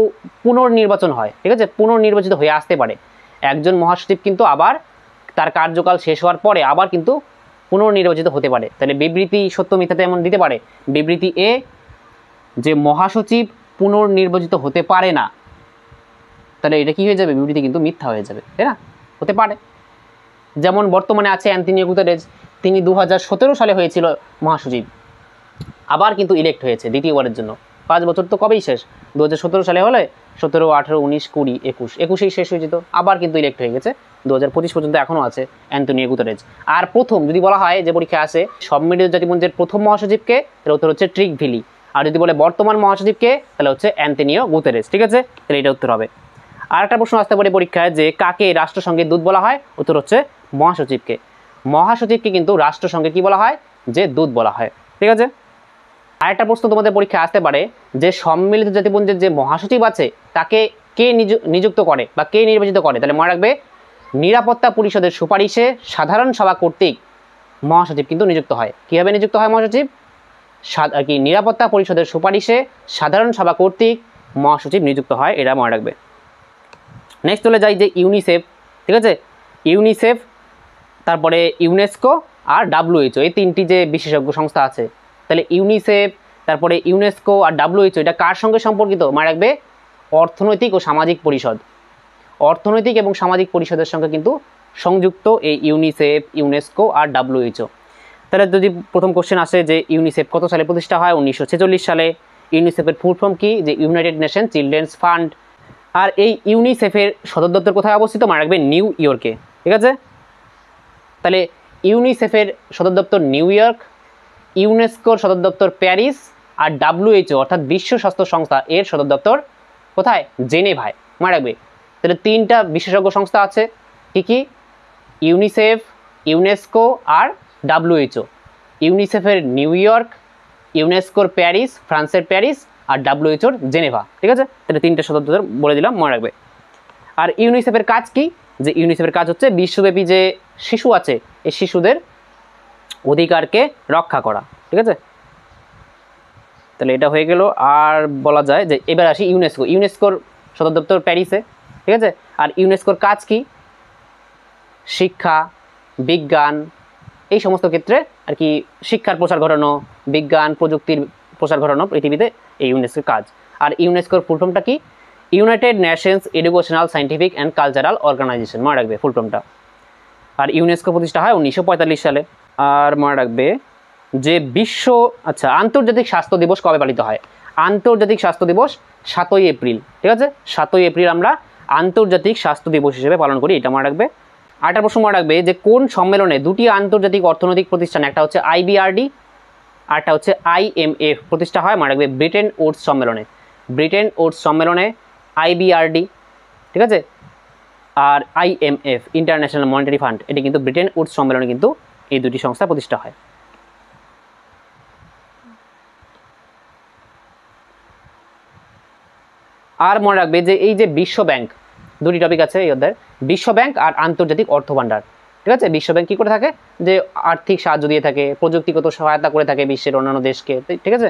পুনর্নির্বাচন হয়, ঠিক আছে। পুনর্নির্বাচিত হয়ে আসতে পারে একজন মহাসচিব, কিন্তু আবার তার কার্যকাল শেষ হওয়ার পরে আবার কিন্তু পুনর্নির্বাচিত হতে পারে। তাহলে বিবৃতি সত্য মিথ্যাতে এমন দিতে পারে। বিবৃতি এ, যে মহাসচিব পুনর্নির্বাচিত হতে পারে না, তাহলে এটা কি হয়ে যাবে? বিবৃতি কিন্তু মিথ্যা হয়ে যাবে, তাই না? হতে পারে। যেমন বর্তমানে আছে অ্যান্তোনিও গুতেরেজ, তিনি 2017 সালে হয়েছিল মহাসচিব, আবার কিন্তু ইলেক্ট হয়েছে দ্বিতীয়বারের জন্য। 5 বছর তো কবেই শেষ, 2017 সালে হলে 17, 18, 19, 20, 21, 21এই শেষ হয়ে যেত, আবার কিন্তু ইলেক্ট হয়ে গেছে 2025 পর্যন্ত এখনও আছে অ্যান্তোনিও গুতেরেজ। আর প্রথম যদি বলা হয় যে পরীক্ষা আসে সম্মিলিত জাতিপুঞ্জের প্রথম মহাসচিবকে, তাহলে উত্তর হচ্ছে ট্রিকভিলি। আর যদি বলে বর্তমান মহাসচিবকে, তাহলে হচ্ছে অ্যান্তোনিও গুতেরেজ, ঠিক আছে। তাহলে এটা উত্তর হবে। আর একটা প্রশ্ন আসতে পারে পরীক্ষায় যে কাকে রাষ্ট্রসংঘের দূত বলা হয়? উত্তর হচ্ছে মহাসচিবকে। মহাসচিবকে কিন্তু রাষ্ট্রসংঘের কি বলা হয়? যে দূত বলা হয়, ঠিক আছে। আরেকটা প্রশ্ন তোমাদের পরীক্ষায় আসতে পারে যে সম্মিলিত জাতিপুঞ্জের যে মহাসচিব আছে তাকে কে নিযুক্ত করে বা কে নির্বাচিত করে? তাহলে মনে রাখবে নিরাপত্তা পরিষদের সুপারিশে সাধারণ সভা কর্তৃক মহাসচিব কিন্তু নিযুক্ত হয়। কীভাবে নিযুক্ত হয় মহাসচিব? নিরাপত্তা পরিষদের সুপারিশে সাধারণ সভা কর্তৃক মহাসচিব নিযুক্ত হয়, এটা মনে রাখবে। নেক্সট চলে যাই যে ইউনিসেফ, ঠিক আছে। ইউনিসেফ, তারপরে ইউনেস্কো আর WHO, এই 3টি যে বিশেষজ্ঞ সংস্থা আছে, তাহলে ইউনিসেফ, তারপরে ইউনেস্কো আর WHO এটা কার সঙ্গে সম্পর্কিত? মনে রাখবে অর্থনৈতিক ও সামাজিক পরিষদ। অর্থনৈতিক এবং সামাজিক পরিষদের সঙ্গে কিন্তু সংযুক্ত এই ইউনিসেফ, ইউনেস্কো আর WHO। তাহলে যদি প্রথম কোশ্চেন আসে যে ইউনিসেফ কত সালে প্রতিষ্ঠা হয়? 1946 সালে। ইউনিসেফের ফুল ফর্ম কি? যে ইউনাইটেড নেশন চিলড্রেন্স ফান্ড। আর এই ইউনিসেফের সদর দপ্তর কোথায় অবস্থিত? মনে রাখবে নিউ ইয়র্কে, ঠিক আছে। তাহলে ইউনিসেফের সদর দপ্তর নিউ ইয়র্ক, ইউনেস্কোর সদর দপ্তর প্যারিস, আর WHO অর্থাৎ বিশ্ব স্বাস্থ্য সংস্থা এর সদর দপ্তর কোথায়? জেনেভায়, মনে রাখবে। তাহলে 3টা বিশেষজ্ঞ সংস্থা আছে, কি কি? ইউনিসেফ, ইউনেস্কো আর WHO। ইউনিসেফের নিউ ইয়র্ক, ইউনেস্কোর প্যারিস, ফ্রান্সের প্যারিস, আর WHOর জেনেভা, ঠিক আছে। তাহলে 3টে সদর দপ্তর বলে দিলাম, মনে রাখবে। আর ইউনিসেফের কাজ কি? যে ইউনিসেফের কাজ হচ্ছে বিশ্বব্যাপী যে শিশু আছে এই শিশুদের অধিকারকে রক্ষা করা, ঠিক আছে। তাহলে এটা হয়ে গেল। আর বলা যায় যে এবার আসি ইউনেস্কো। ইউনেস্কোর সদর দপ্তর প্যারিসে, ঠিক আছে। আর ইউনেস্কোর কাজ কি? শিক্ষা, বিজ্ঞান, এই সমস্ত ক্ষেত্রে আর কি শিক্ষার প্রসার ঘটানো, বিজ্ঞান প্রযুক্তির প্রসার ঘটানো পৃথিবীতে এই ইউনেস্কোর কাজ। আর ইউনেস্কোর ফুল ফর্মটা কি? United Nations Educational, Scientific and Cultural Organisation, মনে রাখবে ফুল ফর্মটা। আর ইউনেস্কো প্রতিষ্ঠা হয় 1945 সালে। আর মনে রাখবে যে আন্তর্জাতিক স্বাস্থ্য দিবস কবে পালিত হয়? আন্তর্জাতিক স্বাস্থ্য দিবস 7ই এপ্রিল, ঠিক আছে। 7ই এপ্রিল আমরা আন্তর্জাতিক স্বাস্থ্য দিবস হিসেবে পালন করি, এটা মনে রাখবে। আরেকটা প্রশ্ন মনে রাখবে যে কোন সম্মেলনে দুটি আন্তর্জাতিক অর্থনৈতিক প্রতিষ্ঠান, একটা হচ্ছে IBRD আর একটা হচ্ছে IMF প্রতিষ্ঠা হয়? মনে রাখবে ব্রিটেন উডস সম্মেলনে। ব্রিটেন উডস সম্মেলনে IBRD, ঠিক আছে, আর IMF ইন্টারন্যাশনাল মনিটারি ফান্ড, এটি কিন্তু ব্রিটেন উডস সম্মেলনে কিন্তু এই দুটি সংস্থা প্রতিষ্ঠা হয়। আর মনে রাখবে যে এই যে বিশ্ব ব্যাংক, দুটি টপিক আছে এই অধ্যায়ের, বিশ্ব ব্যাংক আর আন্তর্জাতিক অর্থ ভাণ্ডার। ঠিক আছে, বিশ্ব ব্যাংক কী করে থাকে, যে আর্থিক সাহায্য দিয়ে থাকে, প্রযুক্তিগত সহায়তা করে থাকে বিশ্বের অন্যান্য দেশকে। ঠিক আছে,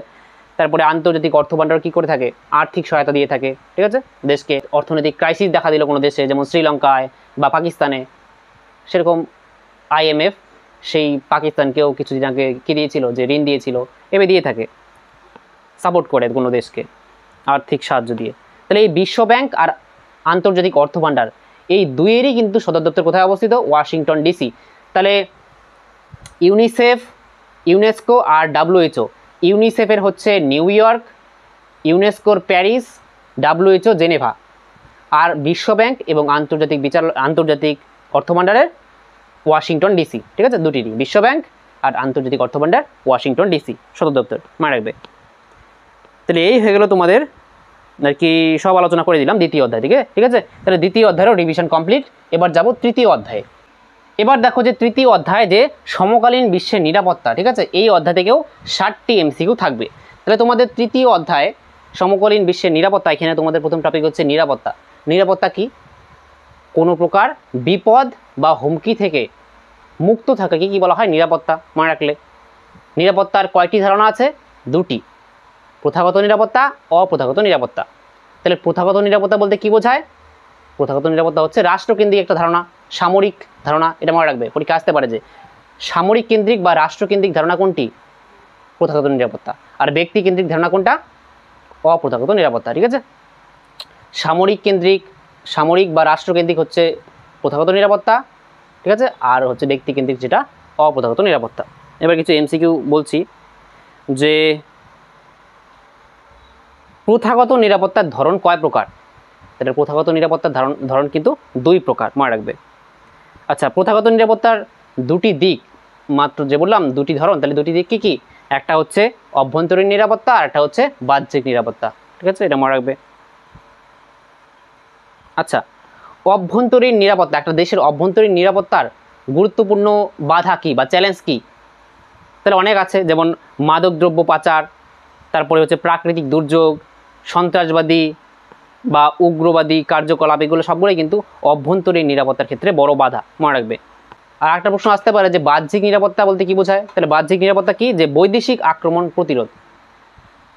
তারপরে আন্তর্জাতিক অর্থ ভাণ্ডার কী করে থাকে, আর্থিক সহায়তা দিয়ে থাকে। ঠিক আছে, দেশকে অর্থনৈতিক ক্রাইসিস দেখা দিল কোনো দেশে, যেমন শ্রীলঙ্কায় বা পাকিস্তানে, সেরকম IMF সেই পাকিস্তানকেও কিছুদিন আগে কী দিয়েছিল, যে ঋণ দিয়েছিল, এভাবে দিয়ে থাকে, সাপোর্ট করে কোনো দেশকে আর্থিক সাহায্য দিয়ে। তাহলে এই বিশ্ব ব্যাংক আর আন্তর্জাতিক অর্থ ভাণ্ডার এই দুইয়েরই কিন্তু সদর দপ্তর কোথায় অবস্থিত, ওয়াশিংটন DC। তাহলে ইউনিসেফ, ইউনেস্কো আর WHO, ইউনিসেফের হচ্ছে নিউ ইয়র্ক, ইউনেস্কোর প্যারিস, WHO জেনেভা, আর বিশ্ব ব্যাংক এবং আন্তর্জাতিক অর্থ ভাণ্ডারের ওয়াশিংটন DC। ঠিক আছে, দুটিরই, বিশ্ব ব্যাংক আর আন্তর্জাতিক অর্থ ভাণ্ডার ওয়াশিংটন DC সদর দপ্তর, মনে রাখবে। তাহলে এই হয়ে গেল তোমাদের আর কি সব আলোচনা করে দিলাম দ্বিতীয় অধ্যায় থেকে। ঠিক আছে, তাহলে দ্বিতীয় অধ্যায়েরও রিভিশন কমপ্লিট। এবার যাব তৃতীয় অধ্যায়ে। এবার দেখো যে তৃতীয় অধ্যায় যে সমকালীন বিশ্বের নিরাপত্তা। ঠিক আছে, এই অধ্যায় থেকেও 60টি MCQ থাকবে। তাহলে তোমাদের তৃতীয় অধ্যায় সমকালীন বিশ্বের নিরাপত্তা, এখানে তোমাদের প্রথম টপিক হচ্ছে নিরাপত্তা। নিরাপত্তা কি, কোনো প্রকার বিপদ বা হুমকি থেকে মুক্ত থাকাকে কি বলা হয়, নিরাপত্তা। মনে রাখলে নিরাপত্তার কয়টি ধারণা আছে, দুটি, প্রথাগত নিরাপত্তা, অপ্রথাগত নিরাপত্তা। তাহলে প্রথাগত নিরাপত্তা বলতে কি বোঝায়, প্রথাগত নিরাপত্তা হচ্ছে রাষ্ট্রকেন্দ্রিক একটা ধারণা, সামরিক ধারণা। এটা মনে রাখবে, পরীক্ষা আসতে পারে যে সামরিক কেন্দ্রিক বা রাষ্ট্রকেন্দ্রিক ধারণা কোনটি, প্রথাগত নিরাপত্তা। আর ব্যক্তি কেন্দ্রিক ধারণা কোনটা, অপ্রথাগত নিরাপত্তা। ঠিক আছে, সামরিক বা রাষ্ট্রকেন্দ্রিক হচ্ছে প্রথাগত নিরাপত্তা। ঠিক আছে, আর হচ্ছে ব্যক্তি কেন্দ্রিক যেটা অপ্রথাগত নিরাপত্তা। এবার কিছু MCQ বলছি, যে প্রথাগত নিরাপত্তার ধরন কয় প্রকার। তাহলে প্রথাগত নিরাপত্তার ধরন কিন্তু 2 প্রকার, মনে রাখবে। আচ্ছা, প্রথাগত নিরাপত্তার দুটি দিক, মাত্র যে বললাম দুটি ধরন, তাহলে দুটি দিক কি কি, একটা হচ্ছে অভ্যন্তরীণ নিরাপত্তা আর একটা হচ্ছে বাহ্যিক নিরাপত্তা। ঠিক আছে, এটা মনে রাখবে। আচ্ছা, অভ্যন্তরীণ নিরাপত্তা, একটা দেশের অভ্যন্তরীণ নিরাপত্তার গুরুত্বপূর্ণ বাধা কি বা চ্যালেঞ্জ কি, তাহলে অনেক আছে, যেমন মাদকদ্রব্য পাচার, তারপরে হচ্ছে প্রাকৃতিক দুর্যোগ, সন্ত্রাসবাদী বা উগ্রবাদী কার্যকলাপ, এগুলো সবগুলোই কিন্তু অভ্যন্তরীণ নিরাপত্তার ক্ষেত্রে বড় বাধা, মনে রাখবে। আর একটা প্রশ্ন আসতে পারে যে বাহ্যিক নিরাপত্তা বলতে কি বোঝায়। তাহলে বাহ্যিক নিরাপত্তা কি, যে বৈদেশিক আক্রমণ প্রতিরোধ,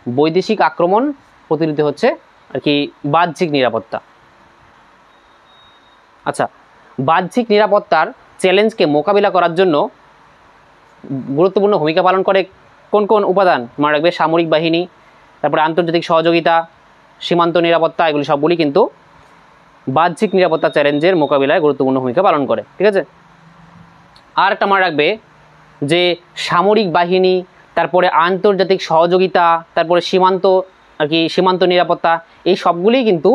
বৈদেশিক আক্রমণ প্রতিরোধ হচ্ছে আর কি বাহ্যিক নিরাপত্তা। আচ্ছা, বাহ্যিক নিরাপত্তার চ্যালেঞ্জকে মোকাবিলা করার জন্য গুরুত্বপূর্ণ ভূমিকা পালন করে কোন কোন উপাদান, মনে রাখবে, সামরিক বাহিনী, তারপরে আন্তর্জাতিক সহযোগিতা, সীমান্ত নিরাপত্তা, এগুলি সবগুলি কিন্তু বাহ্যিক নিরাপত্তা চ্যালেঞ্জের মোকাবিলায় গুরুত্বপূর্ণ ভূমিকা পালন করে। ঠিক আছে, আর একটা মনে রাখবে যে সামরিক বাহিনী, তারপরে আন্তর্জাতিক সহযোগিতা, তারপরে সীমান্ত নিরাপত্তা, এই সবগুলি কিন্তু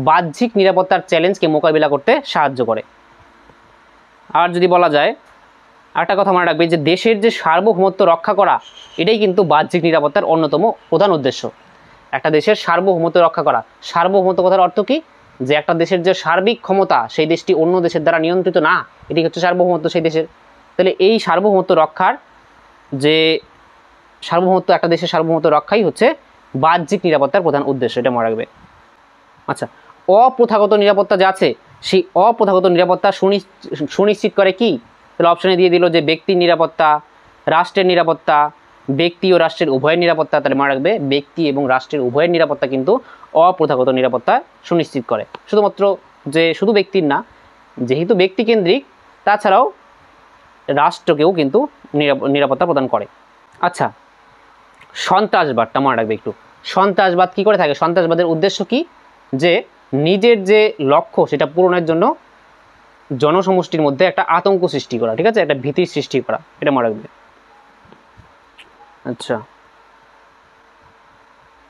বাহ্যিক নিরাপত্তার চ্যালেঞ্জকে মোকাবিলা করতে সাহায্য করে। আর যদি বলা যায়, একটা কথা মনে রাখবে যে দেশের যে সার্বভৌমত্ব রক্ষা করা, এটাই কিন্তু বাহ্যিক নিরাপত্তার অন্যতম প্রধান উদ্দেশ্য। একটা দেশের সার্বভৌমত্ব রক্ষা করা, সার্বভৌমত্ব কথার অর্থ কি, যে একটা দেশের যে সার্বিক ক্ষমতা সেই দেশটি অন্য দেশের দ্বারা নিয়ন্ত্রিত না, এটি হচ্ছে সার্বভৌমত্ব সেই দেশের। তাহলে এই সার্বভৌমত্ব রক্ষার যে একটা দেশের সার্বভৌমত্ব রক্ষাই হচ্ছে বাহ্যিক নিরাপত্তার প্রধান উদ্দেশ্য, এটা মনে রাখবে। আচ্ছা, অপ্রথাগত নিরাপত্তা যা আছে, সেই অপ্রথাগত নিরাপত্তা সুনিশ্চিত করে কি, তাহলে অপশনে দিয়ে দিল যে ব্যক্তির নিরাপত্তা, রাষ্ট্রের নিরাপত্তা, ব্যক্তি ও রাষ্ট্রের উভয়ের নিরাপত্তা। তাহলে মনে রাখবে ব্যক্তি এবং রাষ্ট্রের উভয়ের নিরাপত্তা কিন্তু অপ্রথাগত নিরাপত্তা সুনিশ্চিত করে। শুধুমাত্র যে শুধু ব্যক্তির না, যেহেতু ব্যক্তিকেন্দ্রিক, তাছাড়াও রাষ্ট্রকেও কিন্তু নিরাপত্তা প্রদান করে। আচ্ছা, সন্ত্রাসবাদটা মনে রাখবে একটু। সন্ত্রাসবাদ কি করে থাকে, সন্ত্রাসবাদের উদ্দেশ্য কি, যে নিজের যে লক্ষ্য সেটা পূরণের জন্য জনসমষ্টির মধ্যে একটা আতঙ্ক সৃষ্টি করা। ঠিক আছে, একটা ভীতির সৃষ্টি করা, এটা মনে রাখবে। আচ্ছা,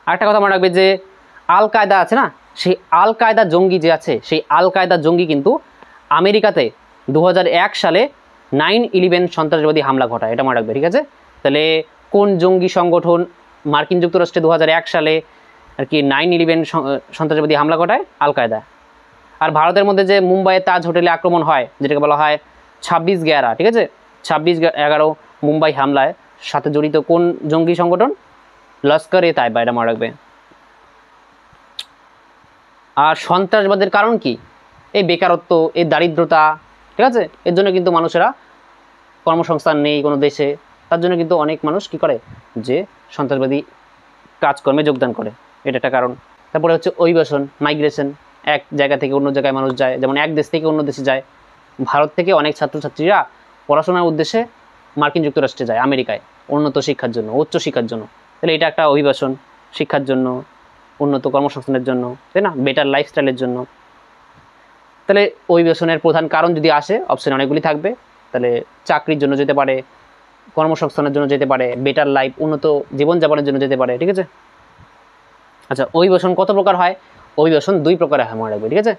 আরেকটা কথা মনে রাখবে যে আল কায়দা আছে না, সেই আল কায়দা জঙ্গি যে আছে, সেই আল কায়দা জঙ্গি কিন্তু আমেরিকাতে 2001 সালে 9/11 সন্ত্রাসবাদী হামলা ঘটায়, এটা মনে রাখবে। ঠিক আছে, তাহলে কোন জঙ্গি সংগঠন মার্কিন যুক্তরাষ্ট্রে 2001 সালে আর কি 9/11 সন্ত্রাসবাদী হামলা ঘটায়, আল কায়দা। আর ভারতের মধ্যে যে মুম্বাইয়ের তাজ হোটেলে আক্রমণ হয়, যেটাকে বলা হয় 26/11, ঠিক আছে, 26/11 মুম্বাই হামলায় সাথে জড়িত কোন জঙ্গি সংগঠন, লস্কর-ই-তয়বা, এটা মনে রাখবে। আর সন্ত্রাসবাদের কারণ কি? এই বেকারত্ব, এই দারিদ্রতা, ঠিক আছে? এর জন্য কিন্তু মানুষেরা কর্মসংস্থান নেই কোনো দেশে, তার জন্য কিন্তু অনেক মানুষ কি করে যে সন্ত্রাসবাদী কাজকর্মে যোগদান করে, এটা একটা কারণ। তারপরে হচ্ছে অভিবাসন, মাইগ্রেশন, এক জায়গা থেকে অন্য জায়গায় মানুষ যায়, যেমন এক দেশ থেকে অন্য দেশে যায়। ভারত থেকে অনেক ছাত্রছাত্রীরা পড়াশোনার উদ্দেশ্যে মার্কিন যুক্তরাষ্ট্রে যায়, আমেরিকায়, উন্নত শিক্ষার জন্য, উচ্চ শিক্ষার জন্য। তাহলে এটা একটা অভিবাসন, শিক্ষার জন্য, উন্নত কর্মসংস্থানের জন্য, তাই না, বেটার লাইফস্টাইলের জন্য। তাহলে অভিবাসনের প্রধান কারণ যদি আসে, অপশন অনেকগুলি থাকবে। তাহলে চাকরির জন্য যেতে পারে, কর্মসংস্থানের জন্য যেতে পারে, বেটার লাইফ, উন্নত জীবনযাপনের জন্য যেতে পারে, ঠিক আছে? আচ্ছা, অভিবাসন কত প্রকার হয়? অভিবাসন 2 প্রকারে হয়, মনে রাখবে, ঠিক আছে?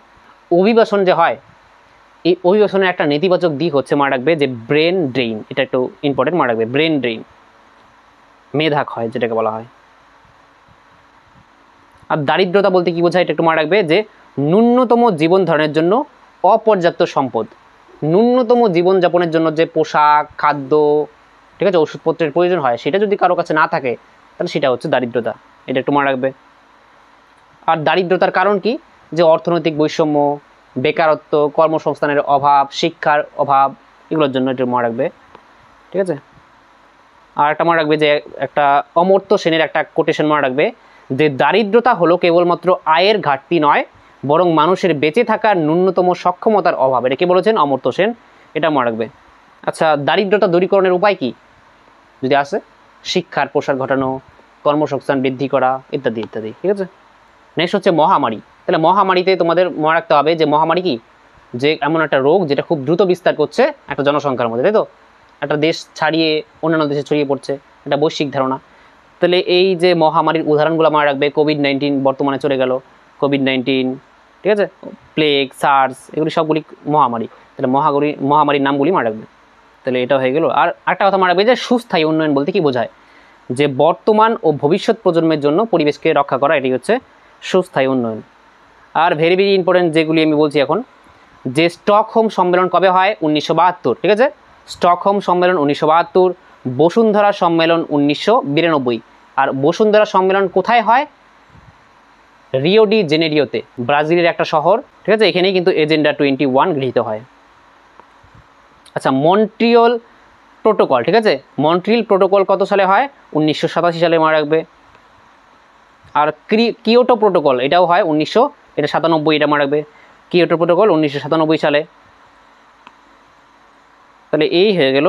অভিবাসন যে হয়, এই অভিবাসনের একটা নেতিবাচক দিক হচ্ছে, মনে রাখবে, যে ব্রেন ড্রেইন। এটা একটু ইম্পর্টেন্ট, মনে রাখবে, ব্রেন ড্রেইন, মেধা ক্ষয় যেটাকে বলা হয়। আর দারিদ্রতা বলতে কি বোঝায়, এটা একটু মনে রাখবে, যে ন্যূনতম জীবন ধারণের জন্য অপর্যাপ্ত সম্পদ, ন্যূনতম জীবনযাপনের জন্য যে পোশাক, খাদ্য, ঠিক আছে, ওষুধপত্রের প্রয়োজন হয়, সেটা যদি কারো কাছে না থাকে, তাহলে সেটা হচ্ছে দারিদ্রতা। এটা একটু মনে রাখবে। আর দারিদ্রতার কারণ কি? যে অর্থনৈতিক বৈষম্য, বেকারত্ব, কর্মসংস্থানের অভাব, শিক্ষার অভাব, এগুলোর জন্য এটা মনে রাখবে, ঠিক আছে? আর একটা মনে রাখবে যে একটা অমর্ত্য সেনের একটা কোটেশন মনে রাখবে, যে দারিদ্রতা হলো কেবলমাত্র আয়ের ঘাটতি নয়, বরং মানুষের বেঁচে থাকার ন্যূনতম সক্ষমতার অভাব। এটা কে বলেছেন? অমর্ত্য সেন। এটা মনে রাখবে। আচ্ছা, দারিদ্রতা দূরীকরণের উপায় কি যদি আসে? শিক্ষার প্রসার ঘটানো, কর্মসংস্থান বৃদ্ধি করা, ইত্যাদি ইত্যাদি, ঠিক আছে? নেক্সট হচ্ছে মহামারী। তাহলে মহামারীতে তোমাদের মনে রাখতে হবে যে মহামারী কি? যে এমন একটা রোগ যেটা খুব দ্রুত বিস্তার করছে একটা জনসংখ্যার মধ্যে, তাই তো? একটা দেশ ছাড়িয়ে অন্যান্য দেশে ছড়িয়ে পড়ছে, এটা বৈশ্বিক ধারণা। তাহলে এই যে মহামারীর উদাহরণগুলো মনে রাখবে, কোভিড-19 বর্তমানে চলে গেল, কোভিড-19, ঠিক আছে, প্লেগ, সার্স, এগুলি সবগুলি মহামারী। তাহলে মহামারীর নামগুলি মনে রাখবে। তাহলে এটা হয়ে গেল। আর একটা কথা মনে রাখবে যে সুস্থায়ী উন্নয়ন বলতে কি বোঝায়, যে বর্তমান ও ভবিষ্যৎ প্রজন্মের জন্য পরিবেশকে রক্ষা করা, এটি হচ্ছে সুস্থায়ী উন্নয়ন। আর ভেরি ভেরি ইম্পর্টেন্ট যেগুলি আমি বলছি এখন, যে স্টকহোম সম্মেলন কবে হয়? 1972, ঠিক আছে? স্টকহোম সম্মেলন 1972, বসুন্ধরা সম্মেলন 1992। আর বসুন্ধরা সম্মেলন কোথায় হয়? রিও ডি জেনেরিওতে, ব্রাজিলের একটা শহর, ঠিক আছে? এখানেই কিন্তু এজেন্ডা 21 গৃহীত হয়। আচ্ছা, মন্ট্রিয়ল প্রোটোকল, ঠিক আছে? মন্ট্রিয়ল প্রোটোকল কত সালে হয়? 1987 সালে, মনে রাখবে। আর কিয়োটো প্রোটোকল এটাও হয় 1997, এটা মনে রাখবে। কিয়োটো প্রোটোকল 1997 সালে। তাহলে এই হয়ে গেল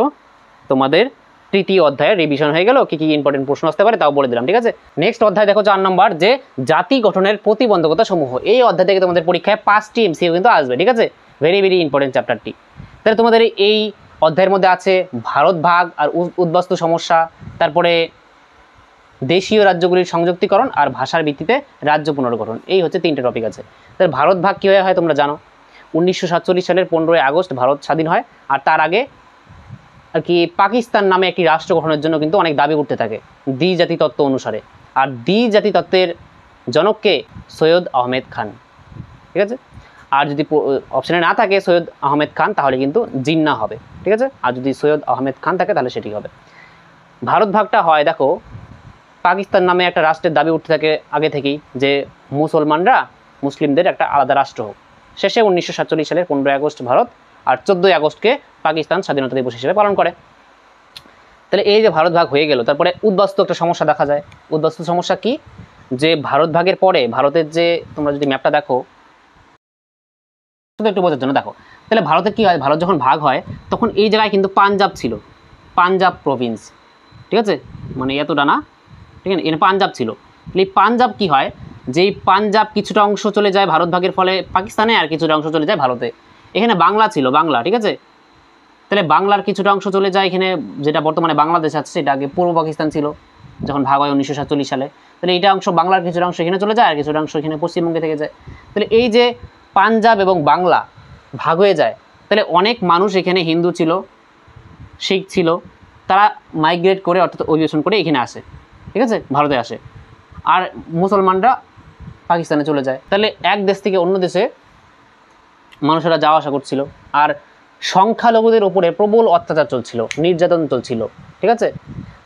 তোমাদের তৃতীয় অধ্যায়ের রিভিশন হয়ে গেল। কি কি ইম্পর্টেন্ট প্রশ্ন আসতে পারে তাও বলে দিলাম, ঠিক আছে? নেক্সট অধ্যায় দেখো 4 নম্বর, যে জাতি গঠনের প্রতিবন্ধকতা সমূহ। এই অধ্যায় থেকে তোমাদের পরীক্ষায় 5টি এমসিকিউ কিন্তু আসবে, ঠিক আছে? ভেরি ভেরি ইম্পর্টেন্ট চ্যাপ্টারটি। তাহলে তোমাদের এই অধ্যায়ের মধ্যে আছে ভারত ভাগ আর উদ্বাস্তু সমস্যা, তারপরে দেশীয় রাজ্যগুলির সংযুক্তিকরণ, আর ভাষার ভিত্তিতে রাজ্য পুনর্গঠন। এই হচ্ছে 3টে টপিক আছে। তাহলে ভারত ভাগ কীভাবে হয় তোমরা জানো। 1947 সালের 15ই আগস্ট ভারত স্বাধীন হয়। আর তার আগে আর কি পাকিস্তান নামে একটি রাষ্ট্র গঠনের জন্য কিন্তু অনেক দাবি উঠতে থাকে দ্বিজাতি তত্ত্ব অনুসারে। আর দ্বিজাতি তত্ত্বের জনককে? সৈয়দ আহমেদ খান, ঠিক আছে? আর যদি অপশানে না থাকে সৈয়দ আহমেদ খান, তাহলে কিন্তু জিন্না হবে, ঠিক আছে? আর যদি সৈয়দ আহমেদ খান থাকে তাহলে সেটি হবে। ভারত ভাগটা হয় দেখো, পাকিস্তান নামে একটা রাষ্ট্রের দাবি উঠতে থাকে আগে থেকেই, যে মুসলিমদের একটা আলাদা রাষ্ট্র হোক। শেষে 1947 সালের 15ই আগস্ট ভারত, আর 14ই আগস্টকে পাকিস্তান স্বাধীনতা দিবস হিসেবে পালন করে। তাহলে এই যে ভারত ভাগ হয়ে গেল, তারপরে উদ্বাস্তু একটা সমস্যা দেখা যায়। উদ্বাস্তু সমস্যা কি? যে ভারত ভাগের পরে ভারতের যে, তোমরা যদি ম্যাপটা দেখো, শুধু একটু বোঝার জন্য দেখো, তাহলে ভারতের কি হয়, ভারত যখন ভাগ হয় তখন এই জায়গায় কিন্তু পাঞ্জাব ছিল, পাঞ্জাব প্রভিন্স, ঠিক আছে? মানে এতটা না, ঠিক আছে, এখানে পাঞ্জাব ছিল। এই পাঞ্জাব কি হয়, যেই পাঞ্জাব কিছুটা অংশ চলে যায় ভারত ভাগের ফলে পাকিস্তানে, আর কিছুটা অংশ চলে যায় ভারতে। এখানে বাংলা ছিল, বাংলা, ঠিক আছে? তাহলে বাংলার কিছুটা অংশ চলে যায় এখানে, যেটা বর্তমানে বাংলাদেশ আছে, সেটা আগে পূর্ব পাকিস্তান ছিল যখন ভাগ হয় 1947 সালে। তাহলে এইটা অংশ, বাংলার কিছুটা অংশ এখানে চলে যায়, আর কিছুটা অংশ এখানে পশ্চিমবঙ্গে থেকে যায়। তাহলে এই যে পাঞ্জাব এবং বাংলা ভাগ হয়ে যায়, তাহলে অনেক মানুষ এখানে হিন্দু ছিল, শিখ ছিল, তারা মাইগ্রেট করে, অর্থাৎ অভিবাসন করে এখানে আসে, ঠিক আছে, ভারতে আসে। আর মুসলমানরা পাকিস্তানে চলে যায়। তাহলে এক দেশ থেকে অন্য দেশে মানুষেরা যাওয়া আসা করছিল। আর সংখ্যালঘুদের উপরে প্রবল অত্যাচার চলছিল, নির্যাতন চলছিল, ঠিক আছে?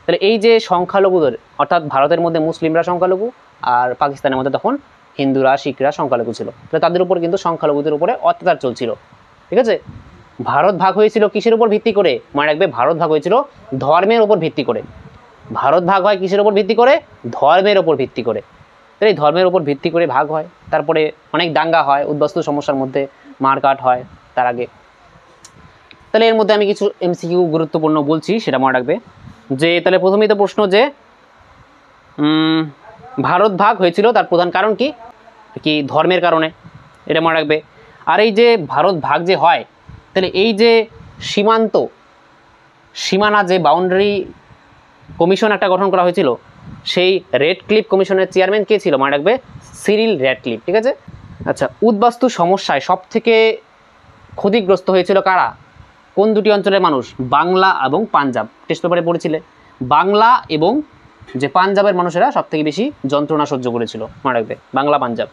তাহলে এই যে সংখ্যালঘুদের, অর্থাৎ ভারতের মধ্যে মুসলিমরা সংখ্যালঘু, আর পাকিস্তানের মধ্যে তখন হিন্দুরা, শিখরা সংখ্যালঘু ছিল, তাহলে তাদের উপর কিন্তু সংখ্যালঘুদের উপরে অত্যাচার চলছিল। ঠিক আছে, ভারত ভাগ হয়েছিল কিসের উপর ভিত্তি করে? মনে রাখবে, ভারত ভাগ হয়েছিল ধর্মের উপর ভিত্তি করে। ভারত ভাগ হয় কিসের উপর ভিত্তি করে? ধর্মের উপর ভিত্তি করে। তাহলে এই ধর্মের উপর ভিত্তি করে ভাগ হয়, তারপরে অনেক দাঙ্গা হয়, উদ্বাস্তু সমস্যার মধ্যে মারকাট হয় তার আগে। তাহলে এর মধ্যে আমি কিছু এমসিকিউ গুরুত্বপূর্ণ বলছি, সেটা মনে রাখবে। যে তাহলে প্রথমেই তো প্রশ্ন যে ভারত ভাগ হয়েছিল তার প্রধান কারণ কি? কি ধর্মের কারণে, এটা মনে রাখবে। আর এই যে ভারত ভাগ যে হয়, তাহলে এই যে সীমানা যে বাউন্ডারি কমিশন একটা গঠন করা হয়েছিল, সেই রেডক্লিফ কমিশনের চেয়ারম্যান কে ছিল? মনে রাখবে, সিরিল রেডক্লিফ। ঠিক আছে। আচ্ছা, উদ্বাস্তু সমস্যায় সব থেকে ক্ষতিগ্রস্ত হয়েছিল কারা? কোন দুটি অঞ্চলের মানুষ? বাংলা এবং পাঞ্জাব। টেস্ট পেপারে পড়েছিলে, বাংলা এবং যে পাঞ্জাবের মানুষেরা সব থেকে বেশি যন্ত্রণা সহ্য করেছিল, মনে রাখবে, বাংলা পাঞ্জাব।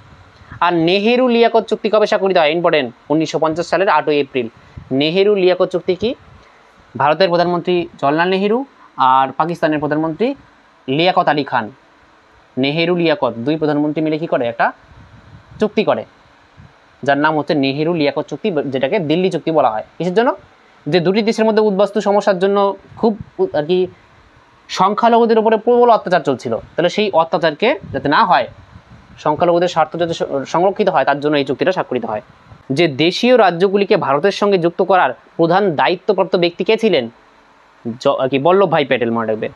আর নেহেরু লিয়াকত চুক্তি কবে স্বাক্ষরিত হয়? ইম্পর্টেন্ট, 1950 সালের 8ই এপ্রিল। নেহেরু লিয়াকত চুক্তি কি? ভারতের প্রধানমন্ত্রী জওহরলাল নেহেরু আর পাকিস্তানের প্রধানমন্ত্রী লিয়াকত আলী খান, নেহেরু লিয়াকত, দুই প্রধানমন্ত্রী মিলে কি করে? একটা চুক্তি করে, যার নাম হচ্ছে নেহেরু লিয়াকত চুক্তি, যেটাকে দিল্লি চুক্তি বলা হয়। কিসের জন্য? যে দুটি দেশের মধ্যে উদ্বাস্তু সমস্যার জন্য খুব আর কি সংখ্যালঘুদের উপরে প্রবল অত্যাচার চলছিল, তাহলে সেই অত্যাচারকে যাতে না হয়, সংখ্যালঘুদের স্বার্থ যাতে সংরক্ষিত হয়, তার জন্য এই চুক্তিটা স্বাক্ষরিত হয়। যে দেশীয় রাজ্যগুলিকে ভারতের সঙ্গে যুক্ত করার প্রধান দায়িত্বপ্রাপ্ত ব্যক্তি কে ছিলেন? কি বল্লভভাই প্যাটেল, মনে রাখবে,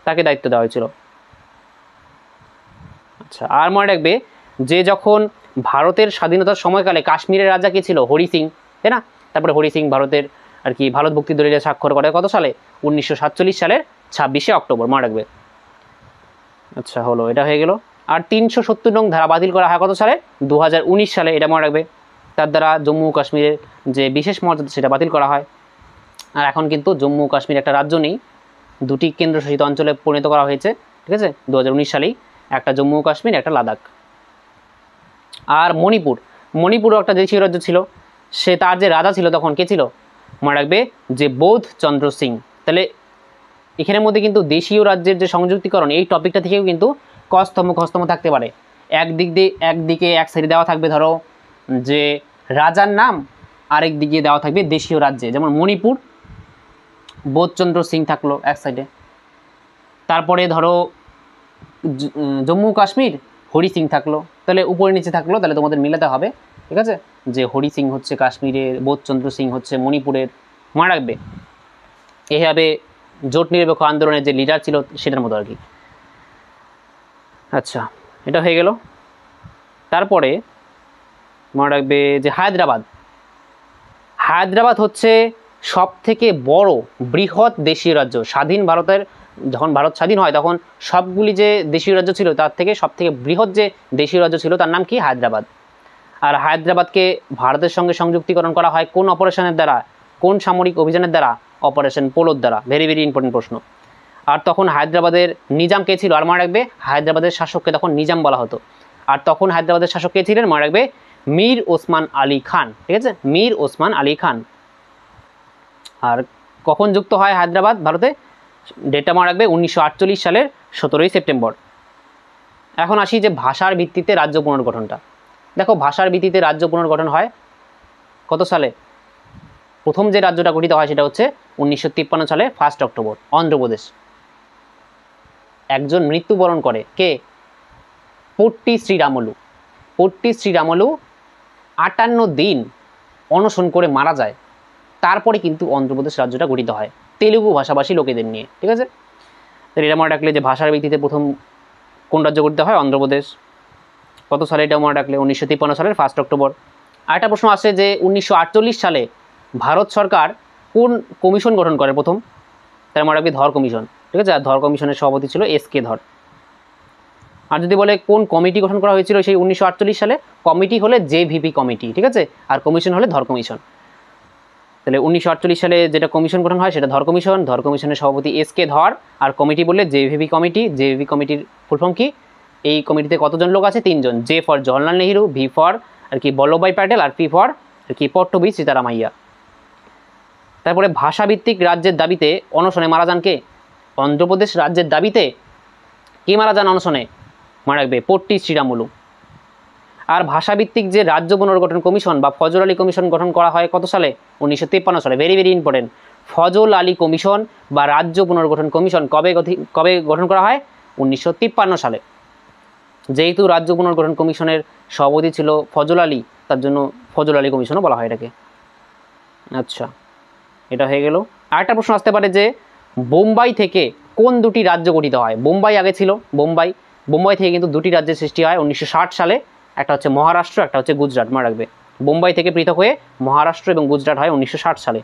তাকে দায়িত্ব দেওয়া হয়েছিল। আচ্ছা, আর মনে রাখবে যে যখন ভারতের স্বাধীনতার সময়কালে কাশ্মীরের রাজা কে ছিল? হরি সিং, তাই না? তারপরে হরি সিং ভারতের আর কি ভারত ভক্তি দলিলে স্বাক্ষর করে কত সালে? 1947 সালের 26শে অক্টোবর, মনে রাখবে। আচ্ছা, হলো, এটা হয়ে গেল। আর 370 নং ধারা বাতিল করা হয় কত সালে? 2019 সালে, এটা মনে রাখবে। তার দ্বারা জম্মু ও কাশ্মীরের যে বিশেষ মর্যাদা সেটা বাতিল করা হয়। আর এখন কিন্তু জম্মু ও কাশ্মীর একটা রাজ্য নেই, দুটি কেন্দ্রশাসিত অঞ্চলে পরিণত করা হয়েছে। ঠিক আছে, 2019 সালেই, একটা জম্মু ও কাশ্মীর, একটা লাদাখ। আর মণিপুরও একটা দেশীয় রাজ্য ছিল, সে তার যে রাজা ছিল তখন কে ছিল? মনে রাখবে যে বোধ চন্দ্র সিং। তাহলে এখানের মধ্যে কিন্তু দেশীয় রাজ্যের যে সংযুক্তিকরণ, এই টপিকটা থেকেও কিন্তু খস্তম থাকতে পারে। একদিকে এক সাইডে দেওয়া থাকবে ধরো যে রাজার নাম, আরেক দিকে দেওয়া থাকবে দেশীয় রাজ্যে, যেমন মণিপুর বোধচন্দ্র সিং থাকলো এক সাইডে, তারপরে ধরো জম্মু কাশ্মীর হরি সিং থাকলো, তাহলে উপরে নিচে থাকলো, তাহলে তোমাদের মিলাতে হবে। ঠিক আছে, যে হরি সিং হচ্ছে কাশ্মীরের, বোধচন্দ্র সিং হচ্ছে মণিপুরের, মনে রাখবে। এইভাবে জোট নিরপেক্ষ আন্দোলনের যে লিডার ছিল সেটার মতো আর কি। আচ্ছা, এটা হয়ে গেল। তারপরে মনে রাখবে যে হায়দ্রাবাদ হচ্ছে সব থেকে বড় বৃহৎ দেশীয় রাজ্য। স্বাধীন ভারতের, যখন ভারত স্বাধীন হয় তখন সবগুলি যে দেশীয় রাজ্য ছিল তার থেকে সব থেকে বৃহৎ যে দেশীয় রাজ্য ছিল তার নাম কি? হায়দ্রাবাদ। আর হায়দ্রাবাদকে ভারতের সঙ্গে সংযুক্তিকরণ করা হয় কোন অপারেশনের দ্বারা? কোন সামরিক অভিযানের দ্বারা? অপারেশন পোলোর দ্বারা। ভেরি ভেরি ইম্পর্টেন্ট প্রশ্ন। আর তখন হায়দ্রাবাদের নিজাম কে ছিল? আর মনে রাখবে, হায়দ্রাবাদের শাসককে তখন নিজাম বলা হতো। আর তখন হায়দ্রাবাদের শাসক কে ছিলেন? মনে রাখবে, মীর ওসমান আলী খান। ঠিক আছে, মীর ওসমান আলী খান। আর কখন যুক্ত হয় হায়দ্রাবাদ ভারতে? ডেটটা মনে রাখবে, 1948 সালের 17ই সেপ্টেম্বর। এখন আসি যে ভাষার ভিত্তিতে রাজ্য পুনর্গঠনটা। দেখো, ভাষার ভিত্তিতে রাজ্য পুনর্গঠন হয় কত সালে? প্রথম যে রাজ্যটা গঠিত হয় সেটা হচ্ছে 1953 সালে 1 অক্টোবর, অন্ধ্রপ্রদেশ। একজন মৃত্যুবরণ করে, কে? পট্টি শ্রীরামুলু। পট্টি শ্রীরামুলু 58 দিন অনশন করে মারা যায়, তারপরে কিন্তু অন্ধ্রপ্রদেশ রাজ্যটা গঠিত হয় তেলুগু ভাষাভাষী লোকেদের নিয়ে। ঠিক আছে, তাহলে এটা মনে রাখলে যে ভাষার ভিত্তিতে প্রথম কোন রাজ্য গঠিত হয়? অন্ধ্রপ্রদেশ। কত সালে? এটা মনে রাখলে 1953 সালের 1 অক্টোবর। আরেকটা প্রশ্ন আসে যে 1948 সালে ভারত সরকার কোন কমিশন গঠন করে প্রথম? তার মনে রাখবে ধর কমিশন। ঠিক আছে, আর ধর কমিশনের সভাপতি ছিল এস.কে. ধর। আর যদি বলে কোন কমিটি গঠন করা হয়েছিল সেই 1948 সালে, কমিটি হলে জেভিপি কমিটি। ঠিক আছে, আর কমিশন হলে ধর কমিশন। তাহলে 1948 সালে যেটা কমিশন গঠন হয় সেটা ধর কমিশন। ধর কমিশনের সভাপতি এস.কে. ধর। আর কমিটি বললে জেভিপি কমিটি। জেভিপি কমিটির ফুল ফর্ম কি? এই কমিটিতে কতজন লোক আছে? 3 জন। J for Jawaharlal Nehru, V for আর কি বল্লভভাই প্যাটেল, আর পি ফর আর কি পট্টবি সীতারামাইয়া। তারপরে ভাষাভিত্তিক রাজ্যের দাবিতে অনশনে মারা যান কে? অন্ধ্রপ্রদেশ রাজ্যের দাবিতে কে মারা যান অনশনে? মনে রাখবে, পট্টি শ্রীরামুলু। আর ভাষাভিত্তিক যে রাজ্য পুনর্গঠন কমিশন বা ফজল আলী কমিশন গঠন করা হয় কত সালে? 1953 সালে। Very very important. Fazal Ali commission বা রাজ্য পুনর্গঠন কমিশন কবে গঠন করা হয়? 1953 সালে। যেহেতু রাজ্য পুনর্গঠন কমিশনের সভাপতি ছিল ফজল আলী, তার জন্য ফজল আলী কমিশনও বলা হয় এটাকে। আচ্ছা, এটা হয়ে গেল। আরেকটা প্রশ্ন আসতে পারে যে বোম্বাই থেকে কোন দুটি রাজ্য গঠিত হয়? বোম্বাই আগে ছিল, বোম্বাই থেকে কিন্তু দুটি রাজ্যের সৃষ্টি হয় 1960 সালে। একটা হচ্ছে মহারাষ্ট্র, একটা হচ্ছে গুজরাট, মনে রাখবে। বোম্বাই থেকে পৃথক হয়ে মহারাষ্ট্র এবং গুজরাট হয় 1960 সালে।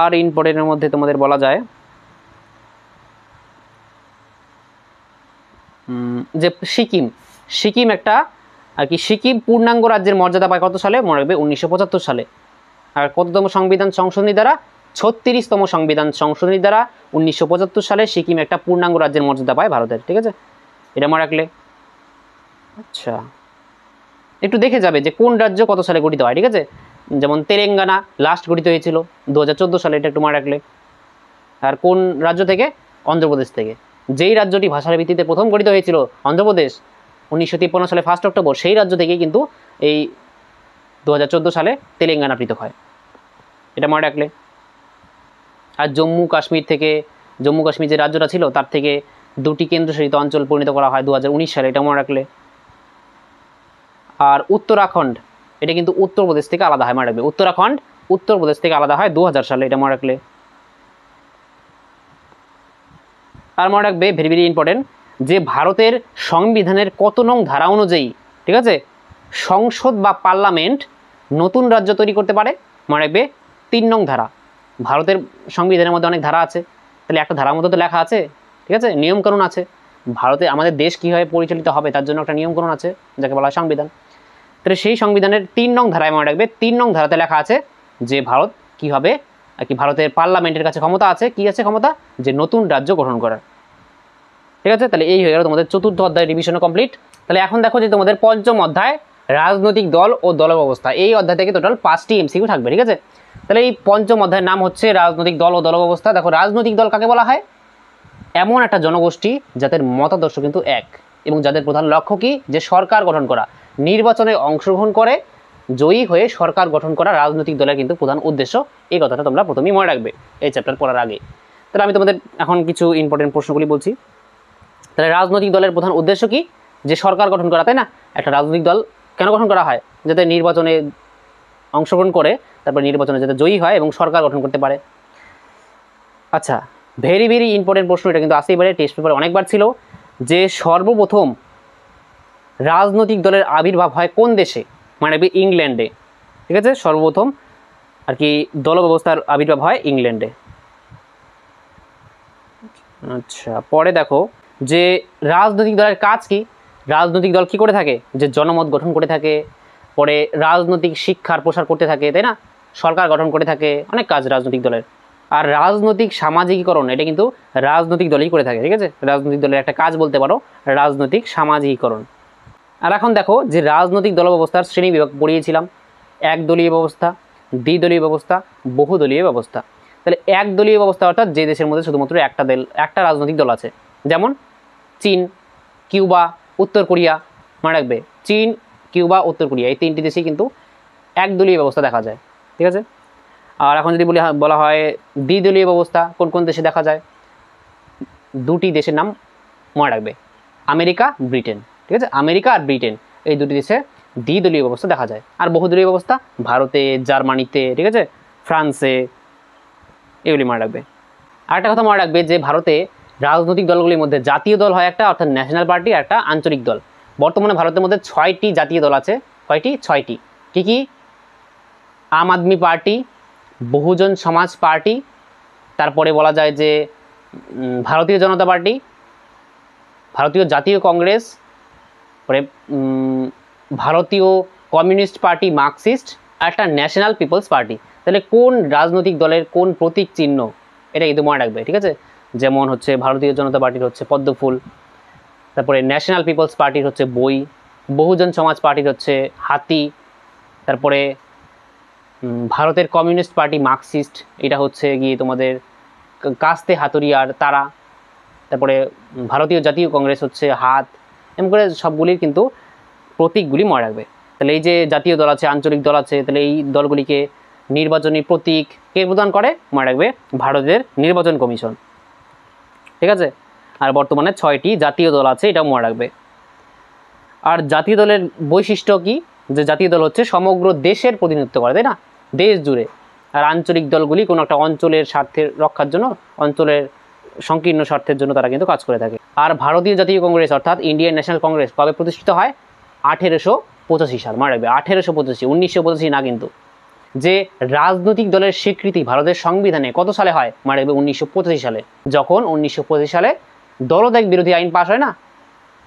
আর ইম্পর্টেন্টের মধ্যে তোমাদের বলা যায় যে সিকিম একটা আর কি, সিকিম পূর্ণাঙ্গ রাজ্যের মর্যাদা পায় কত সালে? মনে রাখবে 1975 সালে। আর কততম সংবিধান সংশোধনী দ্বারা? 36তম সংবিধান সংশোধনী দ্বারা 1975 সালে সিকিম একটা পূর্ণাঙ্গ রাজ্যের মর্যাদা পায় ভারতের। ঠিক আছে, এটা মনে রাখলে। আচ্ছা, একটু দেখে যাবে যে কোন রাজ্য কত সালে গঠিত হয়। ঠিক আছে, যেমন তেলেঙ্গানা লাস্ট গঠিত হয়েছিল 2014 সালে, এটা একটু মনে রাখলে। আর কোন রাজ্য থেকে? অন্ধ্রপ্রদেশ থেকে। যেই রাজ্যটি ভাষার ভিত্তিতে প্রথম গঠিত হয়েছিল, অন্ধ্রপ্রদেশ, 1953 সালে 1 অক্টোবর, সেই রাজ্য থেকে কিন্তু এই 2014 সালে তেলেঙ্গানা পৃথক হয়, এটা মনে রাখলে। আর জম্মু কাশ্মীর যে রাজ্যটা ছিল তার থেকে দুটি কেন্দ্রশাসিত অঞ্চল পরিণত করা হয় 2019 সালে, এটা মনে রাখলে। আর উত্তরাখণ্ড, এটা কিন্তু উত্তরপ্রদেশ থেকে আলাদা হয়, মনে রাখবে। উত্তরাখণ্ড উত্তরপ্রদেশ থেকে আলাদা হয় 2000 সালে, এটা মনে রাখলে। আর মনে রাখবে, ভেরি ভেরি ইম্পর্টেন্ট, যে ভারতের সংবিধানের কত নং ধারা অনুযায়ী, ঠিক আছে, সংসদ বা পার্লামেন্ট নতুন রাজ্য তৈরি করতে পারে? মনে রাখবে 3 নং ধারা। ভারতের সংবিধানের মধ্যে অনেক ধারা আছে, তাহলে একটা ধারার মধ্যে তো লেখা আছে, ঠিক আছে, নিয়মকানুন আছে। ভারতে আমাদের দেশ কীভাবে পরিচালিত হবে তার জন্য একটা নিয়মকানুন আছে, যাকে বলা হয় সংবিধান। তাহলে সেই সংবিধানের 3 নং ধারায় মনে রাখবে, 3 নং ধারাতে লেখা আছে যে ভারত কীভাবে আর কি, ভারতের পার্লামেন্টের কাছে ক্ষমতা আছে, কি আছে ক্ষমতা? যে নতুন রাজ্য গঠন করার। ঠিক আছে, তাহলে এই হয়ে গেল তোমাদের 4র্থ অধ্যায় রিভিশনও কমপ্লিট। তাহলে এখন দেখো যে তোমাদের 5ম অধ্যায় রাজনৈতিক দল ও দল ব্যবস্থা, এই অধ্যায় থেকে টোটাল 5টি এমসিকিউ থাকবে। ঠিক আছে, তাহলে এই 5ম অধ্যায়ের নাম হচ্ছে রাজনৈতিক দল ও দল ব্যবস্থা। দেখো, রাজনৈতিক দল কাকে বলা হয়? এমন একটা জনগোষ্ঠী যাদের মতাদর্শ কিন্তু এক এবং যাদের প্রধান লক্ষ্য কি? যে সরকার গঠন করা, নির্বাচনে অংশগ্রহণ করে জয়ী হয়ে সরকার গঠন করা রাজনৈতিক দলের কিন্তু প্রধান উদ্দেশ্য। এই কথাটা তোমরা প্রথমেই মনে রাখবে এই চ্যাপ্টার পড়ার আগে। তাহলে আমি তোমাদের এখন কিছু ইম্পর্টেন্ট প্রশ্নগুলি বলছি। তাহলে রাজনৈতিক দলের প্রধান উদ্দেশ্য কি? যে সরকার গঠন করা, তাই না? একটা রাজনৈতিক দল কেন গঠন করা হয়? যাতে নির্বাচনে অংশগ্রহণ করে তারপর নির্বাচনে যাতে জয়ী হয় এবং সরকার গঠন করতে পারে। আচ্ছা, ভেরি ভেরি ইম্পর্টেন্ট প্রশ্ন, এটা কিন্তু আসতেই পারে, টেস্ট পেপারে অনেকবার ছিল, যে সর্বপ্রথম রাজনৈতিক দলের আবির্ভাব হয় কোন দেশে? মানে ইংল্যান্ডে। ঠিক আছে, সর্বপ্রথম আর কি দল ব্যবস্থার আবির্ভাব হয় ইংল্যান্ডে। আচ্ছা, পরে দেখো যে রাজনৈতিক দলের কাজ কি? রাজনৈতিক দল কি করে থাকে? যে জনমত গঠন করে থাকে, পরে রাজনৈতিক শিক্ষার প্রসার করতে থাকে, তাই না? সরকার গঠন করে থাকে, অনেক কাজ রাজনৈতিক দলের। আর রাজনৈতিক সামাজিকীকরণ, এটা কিন্তু রাজনৈতিক দলই করে থাকে। ঠিক আছে, রাজনৈতিক দলের একটা কাজ বলতে পারো রাজনৈতিক সামাজিকীকরণ। আর এখন দেখো যে রাজনৈতিক দল ব্যবস্থার শ্রেণী বিভাগ পড়িয়েছিলাম, একদলীয় ব্যবস্থা, দ্বিদলীয় ব্যবস্থা, বহুদলীয় ব্যবস্থা। তাহলে একদলীয় ব্যবস্থা অর্থাৎ যে দেশের মধ্যে শুধুমাত্র একটা রাজনৈতিক দল আছে, যেমন চীন, কিউবা, উত্তর কোরিয়া। মনে রাখবে, চীন, কিউবা, উত্তর কোরিয়া, এই 3টি দেশেই কিন্তু একদলীয় ব্যবস্থা দেখা যায়। ঠিক আছে, আর এখন যদি বলা হয় দ্বিদলীয় ব্যবস্থা কোন কোন দেশে দেখা যায়? 2টি দেশের নাম মনে রাখবে, আমেরিকা, ব্রিটেন। ঠিক আছে, আমেরিকা আর ব্রিটেন, এই 2টি দেশে দ্বিদলীয় ব্যবস্থা দেখা যায়। আর বহুদলীয় ব্যবস্থা ভারতে, জার্মানিতে, ঠিক আছে, ফ্রান্সে, এগুলি মনে রাখবে। আরেকটা কথা মনে রাখবে যে ভারতে রাজনৈতিক দলগুলির মধ্যে জাতীয় দল হয় একটা, অর্থাৎ ন্যাশনাল পার্টি, আর একটা আঞ্চলিক দল। বর্তমানে ভারতের মধ্যে 6টি জাতীয় দল আছে। কয়টি? 6টি। কি কি? আম আদমি পার্টি, বহুজন সমাজ পার্টি, তারপরে বলা যায় যে ভারতীয় জনতা পার্টি, ভারতীয় জাতীয় কংগ্রেস, পরে ভারতীয় কমিউনিস্ট পার্টি মার্কসিস্ট, আর একটা ন্যাশনাল পিপলস পার্টি। তাহলে কোন রাজনৈতিক দলের কোন প্রতীক চিহ্ন, এটা কিন্তু মনে রাখবে। ঠিক আছে, যেমন হচ্ছে ভারতীয় জনতা পার্টির হচ্ছে পদ্মফুল, তারপরে ন্যাশনাল পিপলস পার্টির হচ্ছে বই, বহুজন সমাজ পার্টির হচ্ছে হাতি, তারপরে ভারতের কমিউনিস্ট পার্টি মার্কসিস্ট, এটা হচ্ছে গিয়ে তোমাদের কাস্তে হাতুড়িয়ার তারা, তারপরে ভারতীয় জাতীয় কংগ্রেস হচ্ছে হাত। এমন করে সবগুলির কিন্তু প্রতীকগুলি মনে রাখবে। তাহলে এই যে জাতীয় দল আছে, আঞ্চলিক দল আছে, তাহলে এই দলগুলিকে নির্বাচনী প্রতীক কে প্রদান করে? মনে রাখবে ভারতের নির্বাচন কমিশন। ঠিক আছে। আর বর্তমানে 6টি জাতীয় দল আছে, এটাও মনে রাখবে। আর জাতীয় দলের বৈশিষ্ট্য কি? যে জাতীয় দল হচ্ছে সমগ্র দেশের প্রতিনিধিত্ব করে, তাই না, দেশ জুড়ে। আর আঞ্চলিক দলগুলি কোনো একটা অঞ্চলের স্বার্থের রক্ষার জন্য, অঞ্চলের সংকীর্ণ স্বার্থের জন্য তারা কিন্তু কাজ করে থাকে। আর ভারতীয় জাতীয় কংগ্রেস অর্থাৎ ইন্ডিয়ান ন্যাশনাল কংগ্রেস কবে প্রতিষ্ঠিত হয়? 1885 সাল। মনে রাখবে 1885, 1985 না কিন্তু। যে রাজনৈতিক দলের স্বীকৃতি ভারতের সংবিধানে কত সালে হয়? মনে রাখবে 1985 সালে। যখন 1985 সালে দলত্যাগ বিরোধী আইন পাশ হয় না,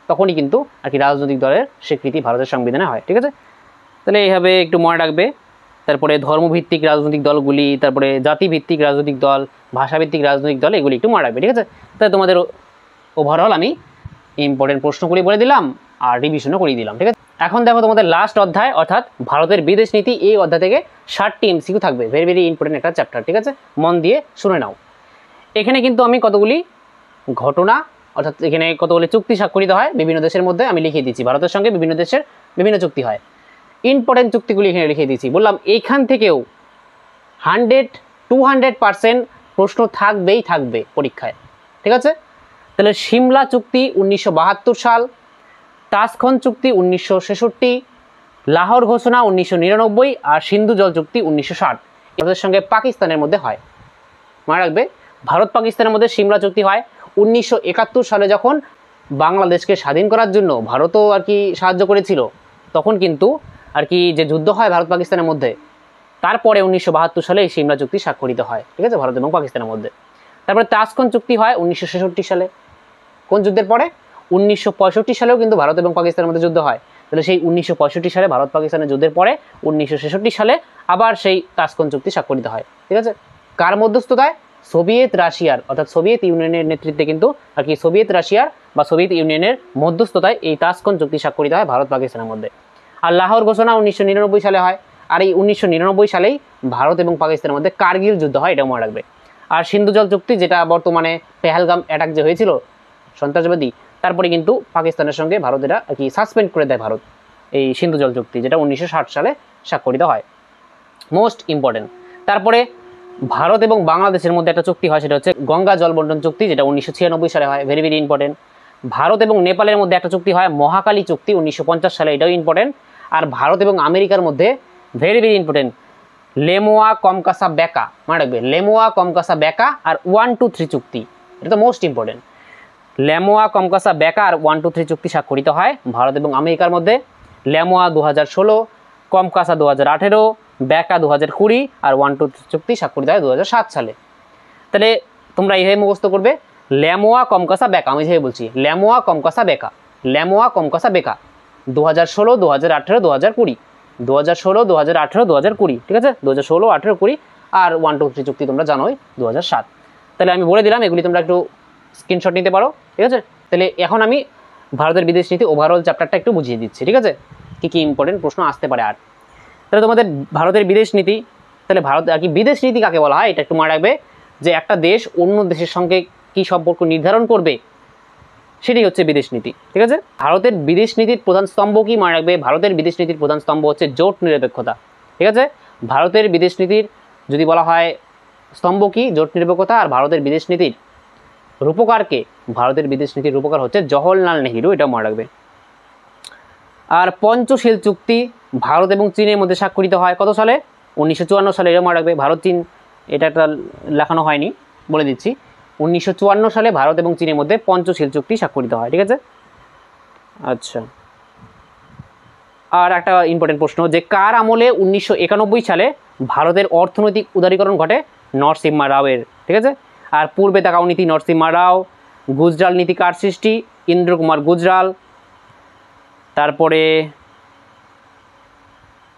তখনই কিন্তু আর কি রাজনৈতিক দলের স্বীকৃতি ভারতের সংবিধানে হয়। ঠিক আছে। তাহলে এইভাবে একটু মনে রাখবে। তারপরে ধর্মভিত্তিক রাজনৈতিক দলগুলি, তারপরে জাতিভিত্তিক রাজনৈতিক দল, ভাষাভিত্তিক রাজনৈতিক দল, এগুলি একটু মনে রাখবে। ঠিক আছে। তাই তোমাদের ওভারঅল আমি ইম্পর্টেন্ট প্রশ্নগুলি বলে দিলাম আর রিভিশনও করিয়ে দিলাম। ঠিক আছে। এখন দেখো তোমাদের লাস্ট অধ্যায় অর্থাৎ ভারতের বিদেশ নীতি, এই অধ্যায় থেকে 60টি এমসিকিউ থাকবে। ভেরি ভেরি ইম্পর্টেন্ট একটা চ্যাপ্টার। ঠিক আছে, মন দিয়ে শুনে নাও। এখানে কিন্তু আমি কতগুলি ঘটনা অর্থাৎ এখানে কতগুলি চুক্তি স্বাক্ষরিত হয় বিভিন্ন দেশের মধ্যে আমি লিখে দিচ্ছি। ভারতের সঙ্গে বিভিন্ন দেশের বিভিন্ন চুক্তি হয়, ইম্পর্টেন্ট চুক্তিগুলি এখানে লিখে দিচ্ছি। বললাম এইখান থেকেও 100-200% প্রশ্ন থাকবেই থাকবে পরীক্ষায়। ঠিক আছে। তাহলে সিমলা চুক্তি 1972 সাল, তাসখন্দ চুক্তি 1966, লাহোর ঘোষণা 1999 আর সিন্ধু জল চুক্তি 1960 ভারতের সঙ্গে পাকিস্তানের মধ্যে হয়। মনে রাখবে ভারত পাকিস্তানের মধ্যে সিমলা চুক্তি হয় 1971 সালে, যখন বাংলাদেশকে স্বাধীন করার জন্য ভারতও আর কি সাহায্য করেছিল। তখন কিন্তু আর কি যে যুদ্ধ হয় ভারত পাকিস্তানের মধ্যে, তারপরে 1972 সালে এই সিমলা চুক্তি স্বাক্ষরিত হয়। ঠিক আছে, ভারত এবং পাকিস্তানের মধ্যে। তারপরে তাসখন্দ চুক্তি হয় 1966 সালে। কোন যুদ্ধের পরে? 1965 সালেও কিন্তু ভারত এবং পাকিস্তানের মধ্যে যুদ্ধ হয়। তাহলে সেই 1965 সালে ভারত পাকিস্তানের যুদ্ধের পরে 1966 সালে আবার সেই তাসখন্দ চুক্তি স্বাক্ষরিত হয়। ঠিক আছে। কার মধ্যস্থতায়? সোভিয়েত রাশিয়ার অর্থাৎ সোভিয়েত ইউনিয়নের নেতৃত্বে কিন্তু আর কি সোভিয়েত রাশিয়ার বা সোভিয়েত ইউনিয়নের মধ্যস্থতায় এই তাসখন্দ চুক্তি স্বাক্ষরিত হয় ভারত পাকিস্তানের মধ্যে। আর লাহোর ঘোষণা 1999 সালে হয়। আর এই 1999 সালেই ভারত এবং পাকিস্তানের মধ্যে কার্গিল যুদ্ধ হয়, এটা মনে রাখবে। আর সিন্ধু জল চুক্তি, যেটা বর্তমানে পেহেলগাম অ্যাটাক যে হয়েছিল সন্ত্রাসবাদী, তারপরে কিন্তু পাকিস্তানের সঙ্গে ভারতেরা আর কি সাসপেন্ড করে দেয় ভারত এই সিন্ধু জল চুক্তি, যেটা 1960 সালে স্বাক্ষরিত হয়। Most important. তারপরে ভারত এবং বাংলাদেশের মধ্যে একটা চুক্তি হয়, সেটা হচ্ছে গঙ্গা জল বন্টন চুক্তি, যেটা 1996 সালে হয়। Very very important. ভারত এবং নেপালের মধ্যে একটা চুক্তি হয় মহাকালী চুক্তি 1950 সালে, এটাও ইম্পর্টেন্ট। আর ভারত এবং আমেরিকার মধ্যে ভেরি ভেরি ইম্পর্টেন্ট লেমোয়া কমকাসা বেকা, মনে রাখবে লেমোয়া কমকাসা বেকা আর 1-2-3 চুক্তি, এটা তো মোস্ট ইম্পর্টেন্ট। লেমোয়া কমকাসা বেকা আর 1-2-3 চুক্তি স্বাক্ষরিত হয় ভারত এবং আমেরিকার মধ্যে। লেমোয়া 2016, কমকাসা 2018, বেকা 2020 আর 1-2-3 চুক্তি স্বাক্ষরিত হয় 2007 সালে। তাহলে তোমরা এইভাবে মুখস্থ করবে লেমোয়া কমকাসা বেকা। আমি যেভাবে বলছি লেমোয়া কমকাসা বেকা, লেমোয়া কমকাসা বেকা 2016, 2018, 2020, 2016, 2018, 2020। ঠিক আছে, 2016, 18, 20 আর 1-2-3 চুক্তি তোমরা জানোই 2007। তাহলে আমি বলে দিলাম, এগুলি তোমরা একটু স্ক্রিনশট নিতে পারো। ঠিক আছে। তাহলে এখন আমি ভারতের বিদেশ নীতি ওভারঅল চ্যাপ্টারটা একটু বুঝিয়ে দিচ্ছি। ঠিক আছে, কী কী ইম্পর্টেন্ট প্রশ্ন আসতে পারে। আর তাহলে তোমাদের ভারতের বিদেশ নীতি, তাহলে ভারত আর কি বিদেশ নীতি কাকে বলা হয় এটা একটু মনে রাখবে, যে একটা দেশ অন্য দেশের সঙ্গে কী সম্পর্ক নির্ধারণ করবে সেটাই হচ্ছে বিদেশ নীতি। ঠিক আছে। ভারতের বিদেশ নীতির প্রধান স্তম্ভ কি? মনে রাখবে ভারতের বিদেশ নীতির প্রধান স্তম্ভ হচ্ছে জোট নিরপেক্ষতা। ঠিক আছে। ভারতের বিদেশ নীতির যদি বলা হয় স্তম্ভ কি? জোট নিরপেক্ষতা। আর ভারতের বিদেশ নীতির রূপকারকে? ভারতের বিদেশ নীতির রূপকার হচ্ছে জওহরলাল নেহেরু, এটা মনে রাখবে। আর পঞ্চশীল চুক্তি ভারত এবং চীনের মধ্যে স্বাক্ষরিত হয় কত সালে? 1954 সালে, এটা মনে রাখবে। ভারত চীন এটা একটা লেখানো হয়নি, বলে দিচ্ছি। 1954 সালে ভারত এবং চীনের মধ্যে পঞ্চশীল চুক্তি স্বাক্ষরিত হয়। ঠিক আছে। আচ্ছা, আর একটা ইম্পর্টেন্ট প্রশ্ন, যে কার আমলে 1991 সালে ভারতের অর্থনৈতিক উদারীকরণ ঘটে? নরসিম্হা রাওয়ের। ঠিক আছে। আর পূর্বে তাকাও নীতি নরসিম্হা রাও, গুজরাল নীতি কার সৃষ্টি? ইন্দ্র কুমার গুজরাল। তারপরে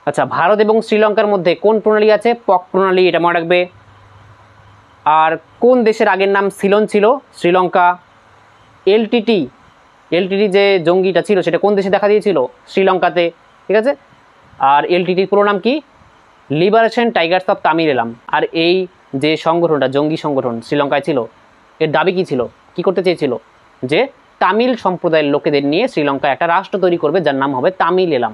আচ্ছা, ভারত এবং শ্রীলঙ্কার মধ্যে কোন প্রণালী আছে? পক প্রণালী, এটা মনে রাখবে। আর কোন দেশের আগের নাম সিলন ছিল? শ্রীলঙ্কা। এলটিটি যে জঙ্গিটা ছিল সেটা কোন দেশে দেখা দিয়েছিল? শ্রীলঙ্কাতে। ঠিক আছে। আর এলটিটির পুরো নাম কি? লিবারেশন টাইগার্স অফ তামিল এলাম। আর এই যে সংগঠনটা জঙ্গি সংগঠন শ্রীলঙ্কায় ছিল, এর দাবি কী ছিল? কী করতে চেয়েছিল? যে তামিল সম্প্রদায়ের লোকেদের নিয়ে শ্রীলঙ্কা একটা রাষ্ট্র তৈরি করবে যার নাম হবে তামিল-এলাম।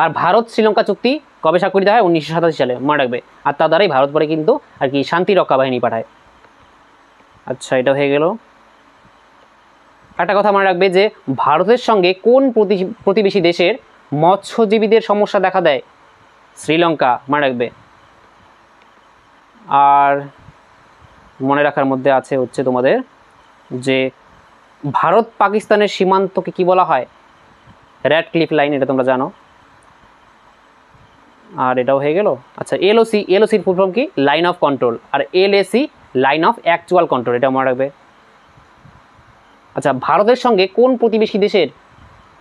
আর ভারত শ্রীলঙ্কা চুক্তি কবে স্বাক্ষরিত হয়? 1987 সালে, মনে রাখবে। আর তার দ্বারাই ভারত পরে কিন্তু আর কি শান্তি রক্ষা বাহিনী পাঠায়। আচ্ছা, এটা হয়ে গেল। একটা কথা মনে রাখবে যে ভারতের সঙ্গে কোন প্রতিবেশী দেশের মৎস্যজীবীদের সমস্যা দেখা দেয়? শ্রীলঙ্কা, মনে রাখবে। আর মনে রাখার মধ্যে আছে হচ্ছে তোমাদের যে ভারত পাকিস্তানের সীমান্তকে কি বলা হয়? র্যাডক্লিফ লাইন, এটা তোমরা জানো। আর এটাও হয়ে গেল। আচ্ছা, এলওসির ফুল ফর্ম কি? Line of control. আর LAC line of actual control, এটা মনে রাখবে। আচ্ছা, ভারতের সঙ্গে কোন প্রতিবেশী দেশের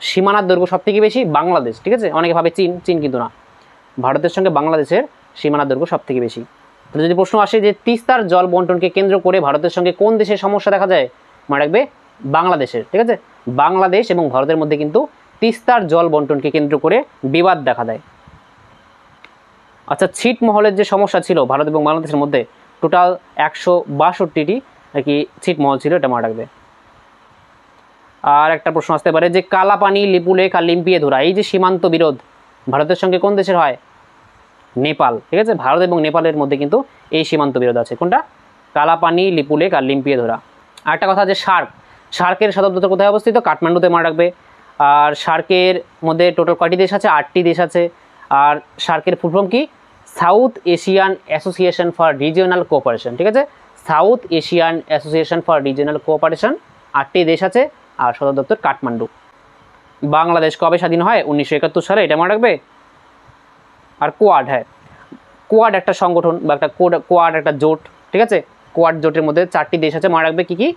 সীমানার দৈর্ঘ্য সব থেকে বেশি? বাংলাদেশ, ঠিক আছে। অনেকে ভাবে চীন কিন্তু না, ভারতের সঙ্গে বাংলাদেশের সীমানার দৈর্ঘ্য সব থেকে বেশি। তাহলে যদি প্রশ্ন আসে যে তিস্তার জল বন্টনকে কেন্দ্র করে ভারতের সঙ্গে কোন দেশের সমস্যা দেখা যায়? মনে রাখবে বাংলাদেশের, ঠিক আছে। বাংলাদেশ এবং ভারতের মধ্যে কিন্তু তিস্তার জল বন্টনকে কেন্দ্র করে বিবাদ দেখা দেয়। আচ্ছা, ছিটমহলের যে সমস্যা ছিল ভারত এবং বাংলাদেশের মধ্যে, টোটাল 162টি আর কি ছিটমহল ছিল, এটা মনে রাখবে। আর একটা প্রশ্ন আসতে পারে যে কালাপানি, লিপুলেখ আর লিম্পিয়েধুরা, এই যে সীমান্ত বিরোধ ভারতের সঙ্গে কোন দেশের হয়? নেপাল, ঠিক আছে। ভারত এবং নেপালের মধ্যে কিন্তু এই সীমান্ত বিরোধ আছে। কোনটা? কালাপানি, লিপুলেখ আর লিম্পিয়েধুরা। আর একটা কথা যে সার্কের সদর দপ্তর কোথায় অবস্থিত? কাঠমান্ডুতে, মনে রাখবে। আর সার্কের মধ্যে টোটাল কয়টি দেশ আছে? 8টি দেশ আছে। আর সার্কের ফুল ফর্ম কি? South Asian association for regional cooperation, ঠিক আছে। South Asian association for regional cooperation, 8টি দেশ আছে। আর সদর দপ্তর কাঠমান্ডু। বাংলাদেশ কবে স্বাধীন হয়? 1971 সালে, এটা মনে রাখবে। আর কোয়াড, হ্যাঁ, কোয়াড একটা সংগঠন বা একটা কোয়াড একটা জোট, ঠিক আছে। কোয়াড জোটের মধ্যে 4টি দেশ আছে, মনে রাখবে। কি কি?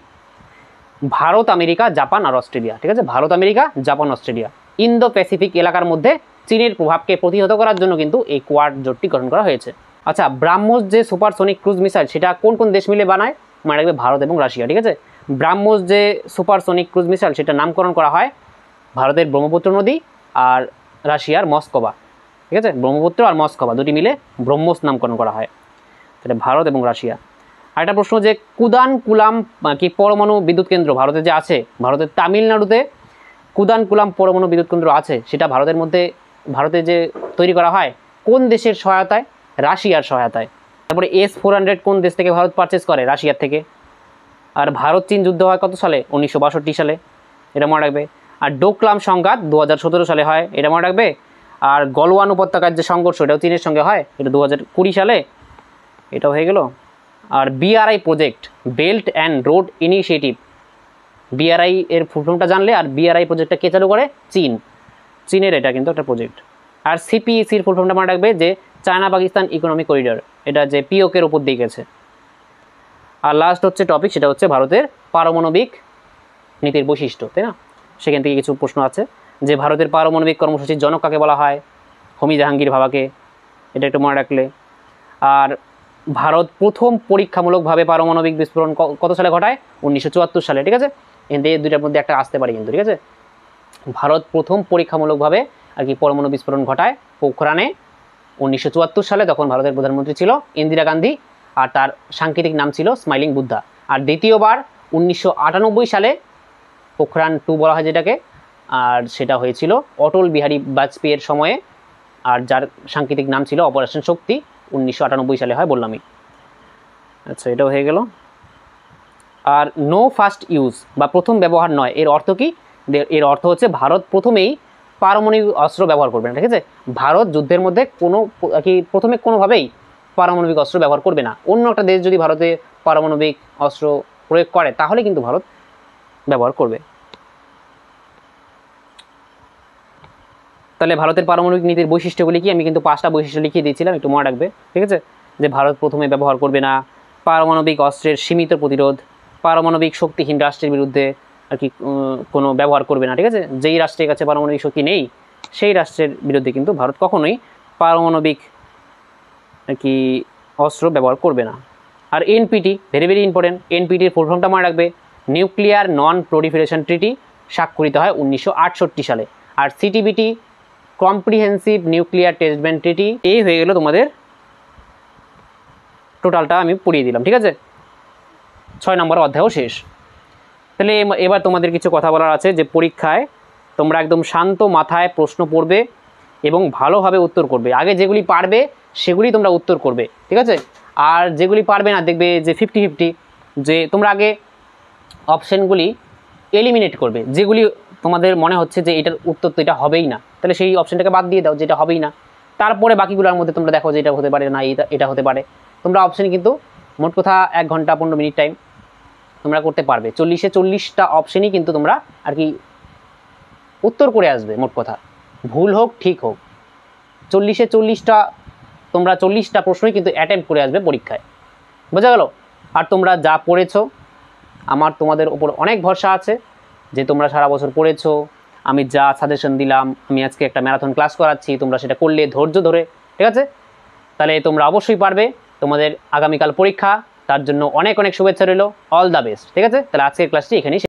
ভারত, আমেরিকা, জাপান আর অস্ট্রেলিয়া, ঠিক আছে। Bharat, America, Japan, Australia. Indo Pacific এলাকার মধ্যে চীনের প্রভাবকে প্রতিহত করার জন্য কিন্তু এই কোয়াড জোটটি গঠন করা হয়েছে। আচ্ছা, ব্রাহ্মোস যে সুপারসনিক ক্রুজ মিসাইল সেটা কোন কোন দেশ মিলে বানায়? মনে রাখবে ভারত এবং রাশিয়া, ঠিক আছে। ব্রাহ্মোস যে সুপারসনিক ক্রুজ মিসাইল সেটা নামকরণ করা হয় ভারতের ব্রহ্মপুত্র নদী আর রাশিয়ার মস্কোভা, ঠিক আছে। ব্রহ্মপুত্র আর মস্কোভা দুটি মিলে ব্রহ্মোস নামকরণ করা হয়। তাহলে ভারত এবং রাশিয়া। আরেকটা প্রশ্ন যে কুদানকুলাম কি পরমাণু বিদ্যুৎ কেন্দ্র ভারতে যে আছে, ভারতের তামিলনাড়ুতে কুদানকুলাম পরমাণু বিদ্যুৎ কেন্দ্র আছে, সেটা ভারতে যে তৈরি করা হয় কোন দেশের সহায়তায়? রাশিয়ার সহায়তায়। তারপরে S-400 কোন দেশ থেকে ভারত পারচেস করে? রাশিয়ার থেকে। আর ভারত চীন যুদ্ধ হয় কত সালে? 1962 সালে, এটা মনে রাখবে। আর ডোকলাম সংঘাত 2017 সালে হয়, এটা মনে রাখবে। আর গলওয়ান উপত্যকার যে সংঘর্ষ এটাও চীনের সঙ্গে হয়, এটা 2020 সালে, এটাও হয়ে গেল। আর BRI project, belt and road initiative, BRI এর ফুল ফর্মটা জানলে, আর BRI প্রজেক্টটা কে চালু করে? চীনের, এটা কিন্তু একটা প্রজেক্ট। আর CPECর ফুল ফর্মটা মনে রাখবে যে চায়না পাকিস্তান ইকোনমিক করিডর, এটা যে POKর উপর দিয়ে গেছে। আর লাস্ট হচ্ছে টপিক, সেটা হচ্ছে ভারতের পারমাণবিক নীতির বৈশিষ্ট্য, তাই না। সেখান থেকে কিছু প্রশ্ন আছে যে ভারতের পারমাণবিক কর্মসূচির জনক কাকে বলা হয়? হোমি জাহাঙ্গীর ভাবাকে, এটা একটু মনে রাখলে। আর ভারত প্রথম পরীক্ষামূলকভাবে পারমাণবিক বিস্ফোরণ কত সালে ঘটায়? 1974 সালে, ঠিক আছে। এই দুইটার মধ্যে একটা আসতে পারে কিন্তু, ঠিক আছে। ভারত প্রথম পরীক্ষামূলকভাবে আর কি পরমাণু বিস্ফোরণ ঘটায় পোখরানে 1974 সালে, তখন ভারতের প্রধানমন্ত্রী ছিল ইন্দিরা গান্ধী, আর তার সাংকেতিক নাম ছিল স্মাইলিং বুদ্ধা। আর দ্বিতীয়বার 1998 সালে পোখরান 2 বলা হয় যেটাকে, আর সেটা হয়েছিল অটল বিহারী বাজপেয়ীর সময়ে, আর যার সাংকেতিক নাম ছিল অপারেশন শক্তি, 1998 সালে হয়, বললামই। আচ্ছা, এটাও হয়ে গেল। আর নো ফার্স্ট ইউজ বা প্রথম ব্যবহার নয়, এর অর্থ কি? এর অর্থ হচ্ছে ভারত প্রথমেই পারমাণবিক অস্ত্র ব্যবহার করবে না, ঠিক আছে। ভারত যুদ্ধের মধ্যে প্রথমে কোনোভাবেই পারমাণবিক অস্ত্র ব্যবহার করবে না। অন্য একটা দেশ যদি ভারতে পারমাণবিক অস্ত্র প্রয়োগ করে তাহলে কিন্তু ভারত ব্যবহার করবে। তাহলে ভারতের পারমাণবিক নীতির বৈশিষ্ট্যগুলি কি? আমি কিন্তু 5টা বৈশিষ্ট্য লিখিয়ে দিয়েছিলাম, একটু মনে রাখবে, ঠিক আছে। যে ভারত প্রথমে ব্যবহার করবে না, পারমাণবিক অস্ত্রের সীমিত প্রতিরোধ, পারমাণবিক শক্তিহীন রাষ্ট্রের বিরুদ্ধে আর কি কোনো ব্যবহার করবে না, ঠিক আছে। যেই রাষ্ট্রের কাছে পারমাণবিক শক্তি নেই সেই রাষ্ট্রের বিরুদ্ধে কিন্তু ভারত কখনোই পারমাণবিক আর কি অস্ত্র ব্যবহার করবে না। আর NPT, ভেরি ভেরি ইম্পর্টেন্ট, NPTর ফুল ফর্মটা মনে রাখবে, নিউক্লিয়ার নন প্রলিফারেশন ট্রিটি, স্বাক্ষরিত হয় 1968 সালে। আর CTBT, Comprehensive Nuclear Test Ban Treaty. এই হয়ে গেল তোমাদের টোটালটা, আমি পড়িয়ে দিলাম, ঠিক আছে। 6 নম্বর অধ্যায়ও শেষ। তাহলে এবার তোমাদের কিছু কথা বলার আছে যে পরীক্ষায় তোমরা একদম শান্ত মাথায় প্রশ্ন পড়বে এবং ভালোভাবে উত্তর করবে। আগে যেগুলি পারবে সেগুলি তোমরা উত্তর করবে, ঠিক আছে? আর যেগুলি পারবে না দেখবে যে 50-50, যে তোমরা আগে অপশানগুলি এলিমিনেট করবে, যেগুলি তোমাদের মনে হচ্ছে যে এটার উত্তর তো এটা হবেই না, তাহলে সেই অপশানটাকে বাদ দিয়ে দাও যেটা হবেই না। তারপরে বাকিগুলোর মধ্যে তোমরা দেখো যে এটা হতে পারে না, এটা হতে পারে। তোমরা অপশানে কিন্তু মোট কথা 1 ঘন্টা 15 মিনিট টাইম তোমরা করতে পারবে। 40-40টা অপশানই কিন্তু তোমরা আর কি উত্তর করে আসবে মোট কথা, ভুল হোক ঠিক হোক। 40-40টা তোমরা 40টা প্রশ্নই কিন্তু অ্যাটেম্প্ট করে আসবে পরীক্ষায়, বোঝা গেল? আর তোমরা যা পড়েছো আমার তোমাদের উপর অনেক ভরসা আছে যে তোমরা সারা বছর পড়েছো, আমি যা সাজেশন দিলাম, আমি আজকে একটা ম্যারাথন ক্লাস করাচ্ছি, তোমরা সেটা করলে ধৈর্য ধরে, ঠিক আছে? তাহলে তোমরা অবশ্যই পারবে। তোমাদের আগামীকাল পরীক্ষা, তার জন্য অনেক অনেক শুভেচ্ছা রইল। অল দ্য বেস্ট, ঠিক আছে? তাহলে আজকের ক্লাসটি এখানেই